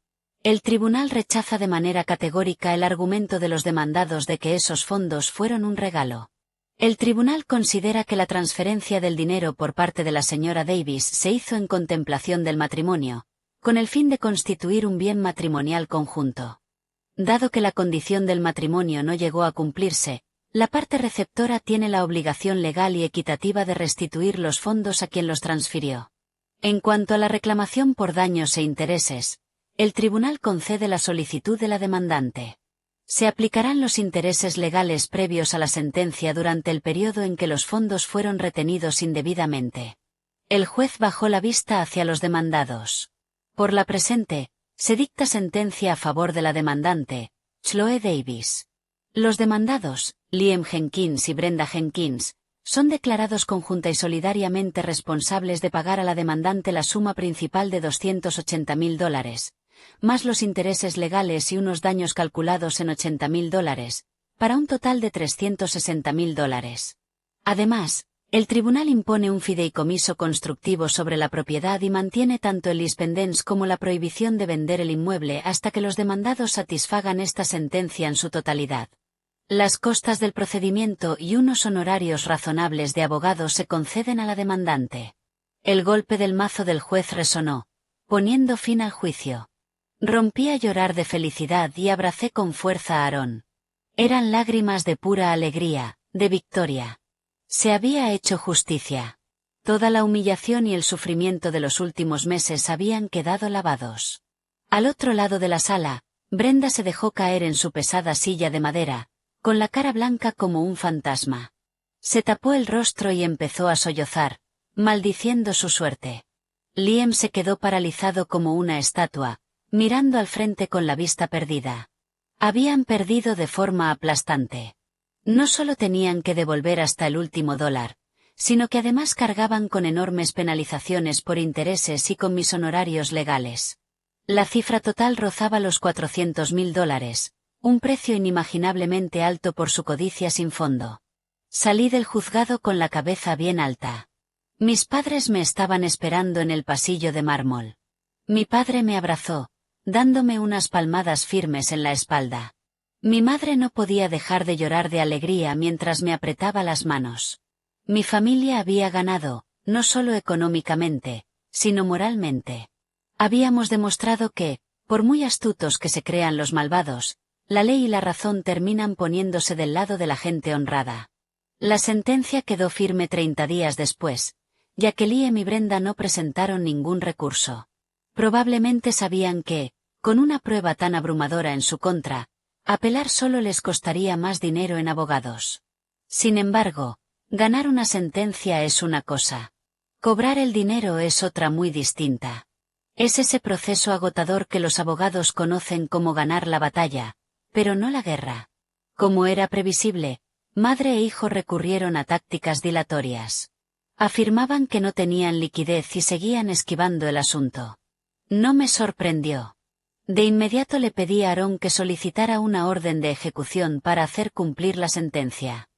El tribunal rechaza de manera categórica el argumento de los demandados de que esos fondos fueron un regalo. El tribunal considera que la transferencia del dinero por parte de la señora Davis se hizo en contemplación del matrimonio, con el fin de constituir un bien matrimonial conjunto. Dado que la condición del matrimonio no llegó a cumplirse, la parte receptora tiene la obligación legal y equitativa de restituir los fondos a quien los transfirió. En cuanto a la reclamación por daños e intereses, el tribunal concede la solicitud de la demandante. Se aplicarán los intereses legales previos a la sentencia durante el periodo en que los fondos fueron retenidos indebidamente. El juez bajó la vista hacia los demandados. Por la presente, se dicta sentencia a favor de la demandante, Chloe Davis. Los demandados, Liam Jenkins y Brenda Jenkins, son declarados conjunta y solidariamente responsables de pagar a la demandante la suma principal de $280.000, más los intereses legales y unos daños calculados en $80.000, para un total de $360.000. Además, el tribunal impone un fideicomiso constructivo sobre la propiedad y mantiene tanto el lispendens como la prohibición de vender el inmueble hasta que los demandados satisfagan esta sentencia en su totalidad. Las costas del procedimiento y unos honorarios razonables de abogado se conceden a la demandante. El golpe del mazo del juez resonó, poniendo fin al juicio. Rompí a llorar de felicidad y abracé con fuerza a Aarón. Eran lágrimas de pura alegría, de victoria. Se había hecho justicia. Toda la humillación y el sufrimiento de los últimos meses habían quedado lavados. Al otro lado de la sala, Brenda se dejó caer en su pesada silla de madera, con la cara blanca como un fantasma. Se tapó el rostro y empezó a sollozar, maldiciendo su suerte. Liam se quedó paralizado como una estatua, mirando al frente con la vista perdida. Habían perdido de forma aplastante. No solo tenían que devolver hasta el último dólar, sino que además cargaban con enormes penalizaciones por intereses y con mis honorarios legales. La cifra total rozaba los $400.000, un precio inimaginablemente alto por su codicia sin fondo. Salí del juzgado con la cabeza bien alta. Mis padres me estaban esperando en el pasillo de mármol. Mi padre me abrazó, dándome unas palmadas firmes en la espalda. Mi madre no podía dejar de llorar de alegría mientras me apretaba las manos. Mi familia había ganado, no solo económicamente, sino moralmente. Habíamos demostrado que, por muy astutos que se crean los malvados, la ley y la razón terminan poniéndose del lado de la gente honrada. La sentencia quedó firme 30 días después, ya que Liam y Brenda no presentaron ningún recurso. Probablemente sabían que, con una prueba tan abrumadora en su contra, apelar solo les costaría más dinero en abogados. Sin embargo, ganar una sentencia es una cosa. Cobrar el dinero es otra muy distinta. Es ese proceso agotador que los abogados conocen como ganar la batalla, pero no la guerra. Como era previsible, madre e hijo recurrieron a tácticas dilatorias. Afirmaban que no tenían liquidez y seguían esquivando el asunto. No me sorprendió. De inmediato le pedí a Aarón que solicitara una orden de ejecución para hacer cumplir la sentencia.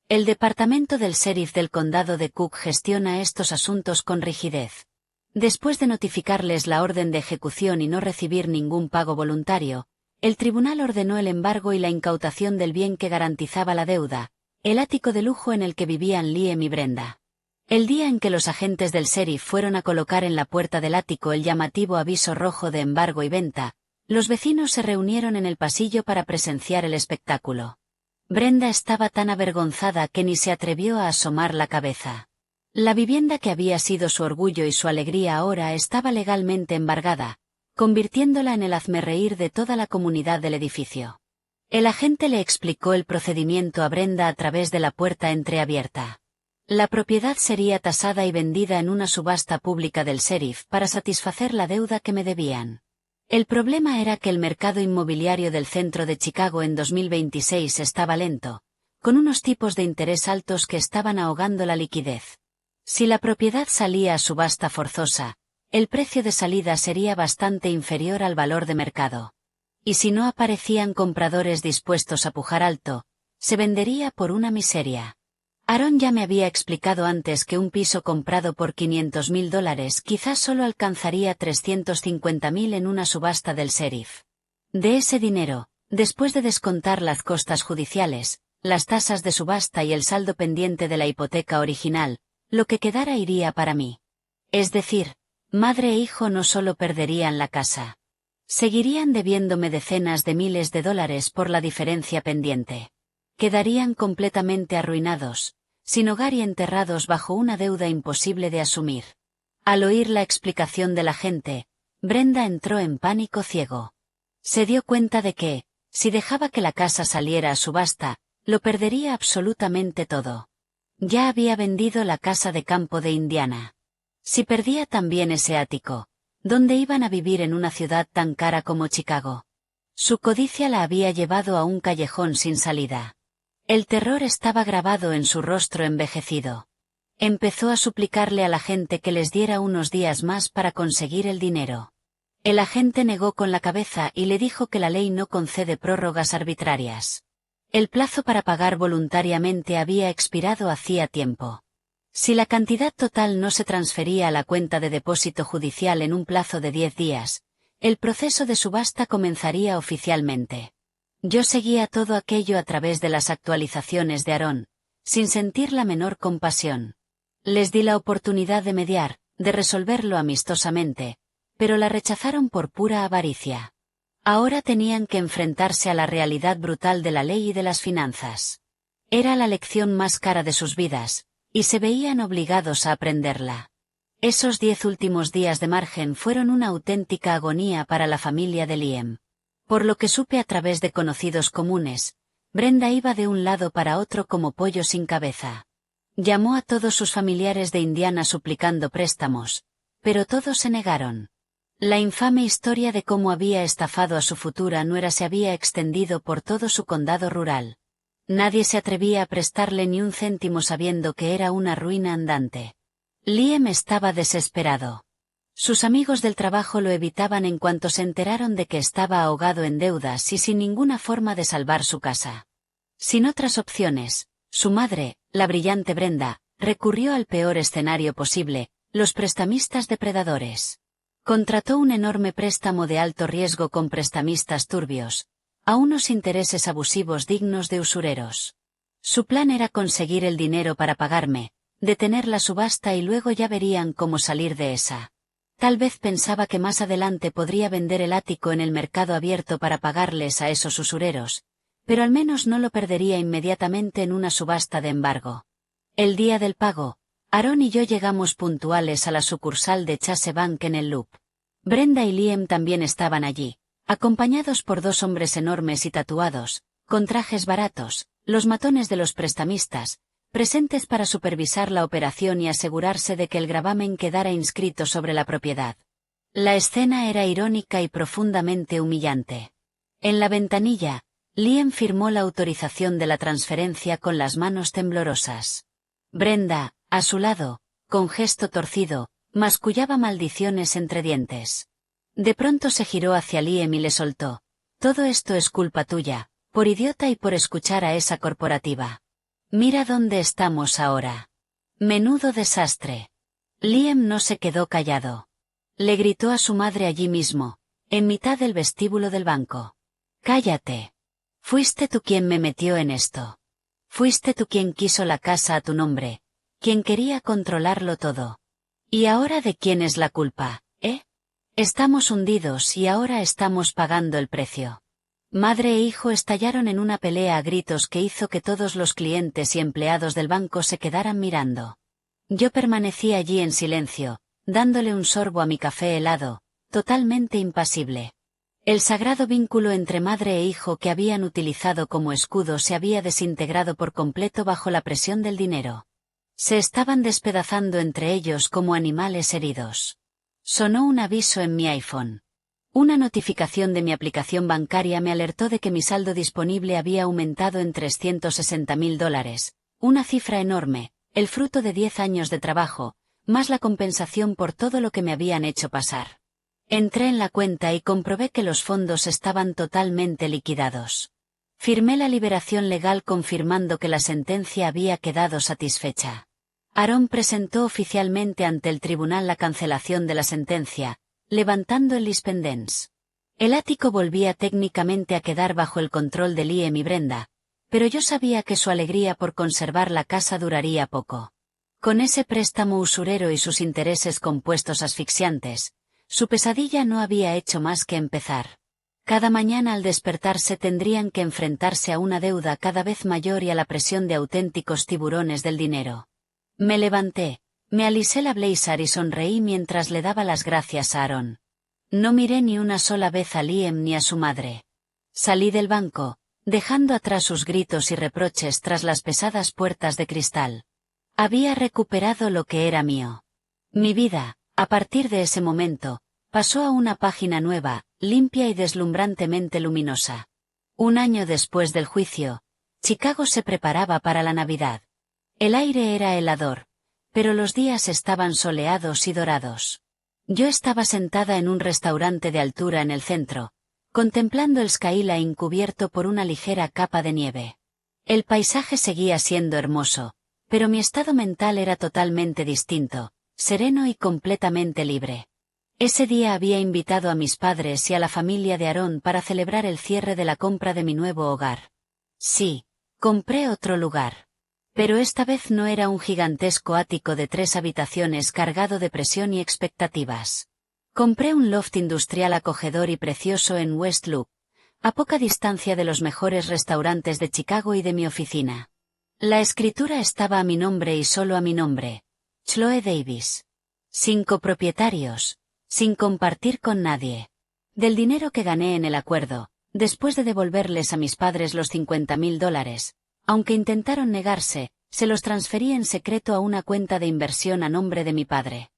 El departamento del sheriff del condado de Cook gestiona estos asuntos con rigidez. Después de notificarles la orden de ejecución y no recibir ningún pago voluntario, el tribunal ordenó el embargo y la incautación del bien que garantizaba la deuda, el ático de lujo en el que vivían Liam y Brenda. El día en que los agentes del sheriff fueron a colocar en la puerta del ático el llamativo aviso rojo de embargo y venta, los vecinos se reunieron en el pasillo para presenciar el espectáculo. Brenda estaba tan avergonzada que ni se atrevió a asomar la cabeza. La vivienda que había sido su orgullo y su alegría ahora estaba legalmente embargada, convirtiéndola en el hazmerreír de toda la comunidad del edificio. El agente le explicó el procedimiento a Brenda a través de la puerta entreabierta. La propiedad sería tasada y vendida en una subasta pública del sheriff para satisfacer la deuda que me debían. El problema era que el mercado inmobiliario del centro de Chicago en 2026 estaba lento, con unos tipos de interés altos que estaban ahogando la liquidez. Si la propiedad salía a subasta forzosa, el precio de salida sería bastante inferior al valor de mercado. Y si no aparecían compradores dispuestos a pujar alto, se vendería por una miseria. Aarón ya me había explicado antes que un piso comprado por $500.000 quizás solo alcanzaría $350.000 en una subasta del sheriff. De ese dinero, después de descontar las costas judiciales, las tasas de subasta y el saldo pendiente de la hipoteca original, lo que quedara iría para mí. Es decir, madre e hijo no solo perderían la casa. Seguirían debiéndome decenas de miles de dólares por la diferencia pendiente. Quedarían completamente arruinados, sin hogar y enterrados bajo una deuda imposible de asumir. Al oír la explicación de la gente, Brenda entró en pánico ciego. Se dio cuenta de que, si dejaba que la casa saliera a subasta, lo perdería absolutamente todo. Ya había vendido la casa de campo de Indiana. Si perdía también ese ático, ¿dónde iban a vivir en una ciudad tan cara como Chicago? Su codicia la había llevado a un callejón sin salida. El terror estaba grabado en su rostro envejecido. Empezó a suplicarle a la gente que les diera unos días más para conseguir el dinero. El agente negó con la cabeza y le dijo que la ley no concede prórrogas arbitrarias. El plazo para pagar voluntariamente había expirado hacía tiempo. Si la cantidad total no se transfería a la cuenta de depósito judicial en un plazo de 10 días, el proceso de subasta comenzaría oficialmente. Yo seguía todo aquello a través de las actualizaciones de Aarón, sin sentir la menor compasión. Les di la oportunidad de mediar, de resolverlo amistosamente, pero la rechazaron por pura avaricia. Ahora tenían que enfrentarse a la realidad brutal de la ley y de las finanzas. Era la lección más cara de sus vidas, y se veían obligados a aprenderla. Esos 10 últimos días de margen fueron una auténtica agonía para la familia de Liam. Por lo que supe a través de conocidos comunes, Brenda iba de un lado para otro como pollo sin cabeza. Llamó a todos sus familiares de Indiana suplicando préstamos, pero todos se negaron. La infame historia de cómo había estafado a su futura nuera se había extendido por todo su condado rural. Nadie se atrevía a prestarle ni un céntimo sabiendo que era una ruina andante. Liam estaba desesperado. Sus amigos del trabajo lo evitaban en cuanto se enteraron de que estaba ahogado en deudas y sin ninguna forma de salvar su casa. Sin otras opciones, su madre, la brillante Brenda, recurrió al peor escenario posible, los prestamistas depredadores. Contrató un enorme préstamo de alto riesgo con prestamistas turbios, a unos intereses abusivos dignos de usureros. Su plan era conseguir el dinero para pagarme, detener la subasta y luego ya verían cómo salir de esa. Tal vez pensaba que más adelante podría vender el ático en el mercado abierto para pagarles a esos usureros, pero al menos no lo perdería inmediatamente en una subasta de embargo. El día del pago, Aarón y yo llegamos puntuales a la sucursal de Chase Bank en el Loop. Brenda y Liam también estaban allí, acompañados por 2 hombres enormes y tatuados, con trajes baratos, los matones de los prestamistas, presentes para supervisar la operación y asegurarse de que el gravamen quedara inscrito sobre la propiedad. La escena era irónica y profundamente humillante. En la ventanilla, Liam firmó la autorización de la transferencia con las manos temblorosas. Brenda, a su lado, con gesto torcido, mascullaba maldiciones entre dientes. De pronto se giró hacia Liam y le soltó: «Todo esto es culpa tuya, por idiota y por escuchar a esa corporativa. Mira dónde estamos ahora. Menudo desastre». Liam no se quedó callado. Le gritó a su madre allí mismo, en mitad del vestíbulo del banco: «Cállate. Fuiste tú quien me metió en esto. Fuiste tú quien quiso la casa a tu nombre, quien quería controlarlo todo. ¿Y ahora de quién es la culpa, eh? Estamos hundidos y ahora estamos pagando el precio». Madre e hijo estallaron en una pelea a gritos que hizo que todos los clientes y empleados del banco se quedaran mirando. Yo permanecí allí en silencio, dándole un sorbo a mi café helado, totalmente impasible. El sagrado vínculo entre madre e hijo que habían utilizado como escudo se había desintegrado por completo bajo la presión del dinero. Se estaban despedazando entre ellos como animales heridos. Sonó un aviso en mi iPhone. Una notificación de mi aplicación bancaria me alertó de que mi saldo disponible había aumentado en $360.000, una cifra enorme, el fruto de 10 años de trabajo, más la compensación por todo lo que me habían hecho pasar. Entré en la cuenta y comprobé que los fondos estaban totalmente liquidados. Firmé la liberación legal confirmando que la sentencia había quedado satisfecha. Aarón presentó oficialmente ante el tribunal la cancelación de la sentencia, levantando el lispendens. El ático volvía técnicamente a quedar bajo el control de Liam y Brenda, pero yo sabía que su alegría por conservar la casa duraría poco. Con ese préstamo usurero y sus intereses compuestos asfixiantes, su pesadilla no había hecho más que empezar. Cada mañana al despertarse tendrían que enfrentarse a una deuda cada vez mayor y a la presión de auténticos tiburones del dinero. Me levanté, me alisé la blazer y sonreí mientras le daba las gracias a Aarón. No miré ni una sola vez a Liam ni a su madre. Salí del banco, dejando atrás sus gritos y reproches tras las pesadas puertas de cristal. Había recuperado lo que era mío. Mi vida, a partir de ese momento, pasó a una página nueva, limpia y deslumbrantemente luminosa. Un año después del juicio, Chicago se preparaba para la Navidad. El aire era helador, pero los días estaban soleados y dorados. Yo estaba sentada en un restaurante de altura en el centro, contemplando el skyline cubierto por una ligera capa de nieve. El paisaje seguía siendo hermoso, pero mi estado mental era totalmente distinto, sereno y completamente libre. Ese día había invitado a mis padres y a la familia de Aarón para celebrar el cierre de la compra de mi nuevo hogar. Sí, compré otro lugar. Pero esta vez no era un gigantesco ático de 3 habitaciones cargado de presión y expectativas. Compré un loft industrial acogedor y precioso en West Loop, a poca distancia de los mejores restaurantes de Chicago y de mi oficina. La escritura estaba a mi nombre y solo a mi nombre. Chloe Davis. Sin copropietarios, sin compartir con nadie. Del dinero que gané en el acuerdo, después de devolverles a mis padres los $50,000, aunque intentaron negarse, se los transferí en secreto a una cuenta de inversión a nombre de mi padre.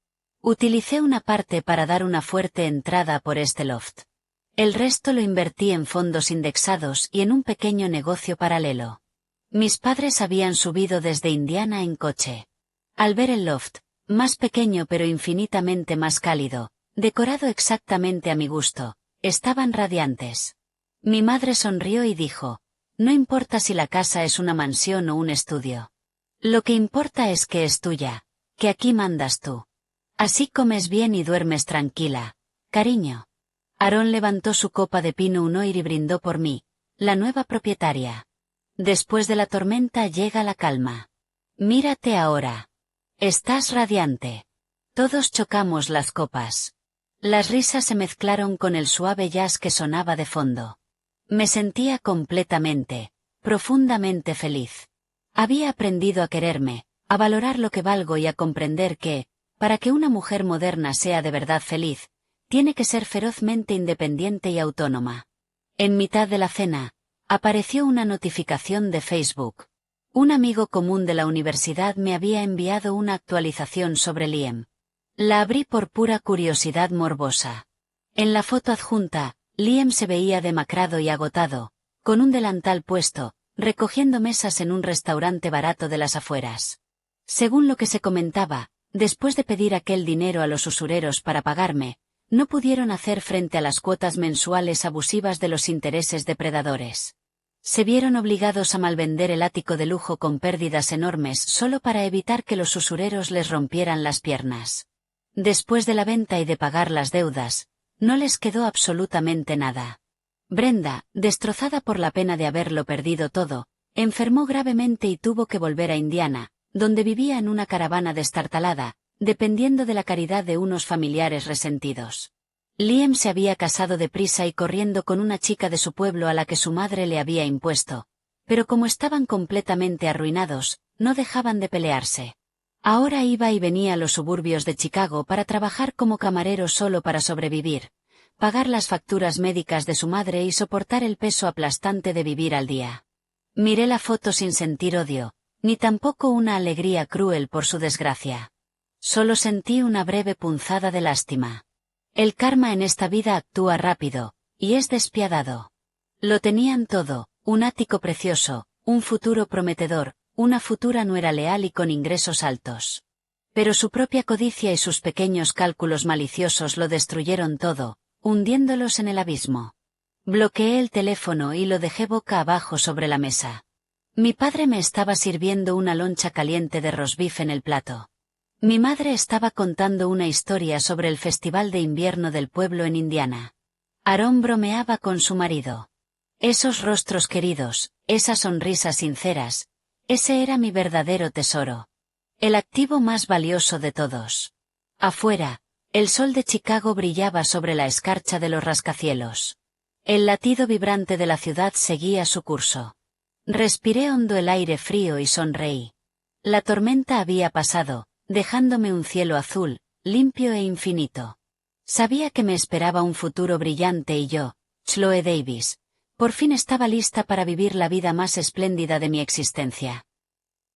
Utilicé una parte para dar una fuerte entrada por este loft. El resto lo invertí en fondos indexados y en un pequeño negocio paralelo. Mis padres habían subido desde Indiana en coche. Al ver el loft, más pequeño pero infinitamente más cálido, decorado exactamente a mi gusto, estaban radiantes. Mi madre sonrió y dijo, no importa si la casa es una mansión o un estudio. Lo que importa es que es tuya, que aquí mandas tú. Así comes bien y duermes tranquila, cariño. Aarón levantó su copa de Pinot Noir y brindó por mí, la nueva propietaria. Después de la tormenta llega la calma. Mírate ahora. Estás radiante. Todos chocamos las copas. Las risas se mezclaron con el suave jazz que sonaba de fondo. Me sentía completamente, profundamente feliz. Había aprendido a quererme, a valorar lo que valgo y a comprender que, para que una mujer moderna sea de verdad feliz, tiene que ser ferozmente independiente y autónoma. En mitad de la cena, apareció una notificación de Facebook. Un amigo común de la universidad me había enviado una actualización sobre Liam. La abrí por pura curiosidad morbosa. En la foto adjunta, Liam se veía demacrado y agotado, con un delantal puesto, recogiendo mesas en un restaurante barato de las afueras. Según lo que se comentaba, después de pedir aquel dinero a los usureros para pagarme, no pudieron hacer frente a las cuotas mensuales abusivas de los intereses depredadores. Se vieron obligados a malvender el ático de lujo con pérdidas enormes solo para evitar que los usureros les rompieran las piernas. Después de la venta y de pagar las deudas, no les quedó absolutamente nada. Brenda, destrozada por la pena de haberlo perdido todo, enfermó gravemente y tuvo que volver a Indiana, donde vivía en una caravana destartalada, dependiendo de la caridad de unos familiares resentidos. Liam se había casado deprisa y corriendo con una chica de su pueblo a la que su madre le había impuesto, pero como estaban completamente arruinados, no dejaban de pelearse. Ahora iba y venía a los suburbios de Chicago para trabajar como camarero solo para sobrevivir, pagar las facturas médicas de su madre y soportar el peso aplastante de vivir al día. Miré la foto sin sentir odio, ni tampoco una alegría cruel por su desgracia. Solo sentí una breve punzada de lástima. El karma en esta vida actúa rápido, y es despiadado. Lo tenían todo, un ático precioso, un futuro prometedor, una futura nuera leal y con ingresos altos. Pero su propia codicia y sus pequeños cálculos maliciosos lo destruyeron todo, hundiéndolos en el abismo. Bloqueé el teléfono y lo dejé boca abajo sobre la mesa. Mi padre me estaba sirviendo una loncha caliente de rosbif en el plato. Mi madre estaba contando una historia sobre el festival de invierno del pueblo en Indiana. Aarón bromeaba con su marido. Esos rostros queridos, esas sonrisas sinceras, ese era mi verdadero tesoro. El activo más valioso de todos. Afuera, el sol de Chicago brillaba sobre la escarcha de los rascacielos. El latido vibrante de la ciudad seguía su curso. Respiré hondo el aire frío y sonreí. La tormenta había pasado, dejándome un cielo azul, limpio e infinito. Sabía que me esperaba un futuro brillante y yo, Chloe Davis, por fin estaba lista para vivir la vida más espléndida de mi existencia.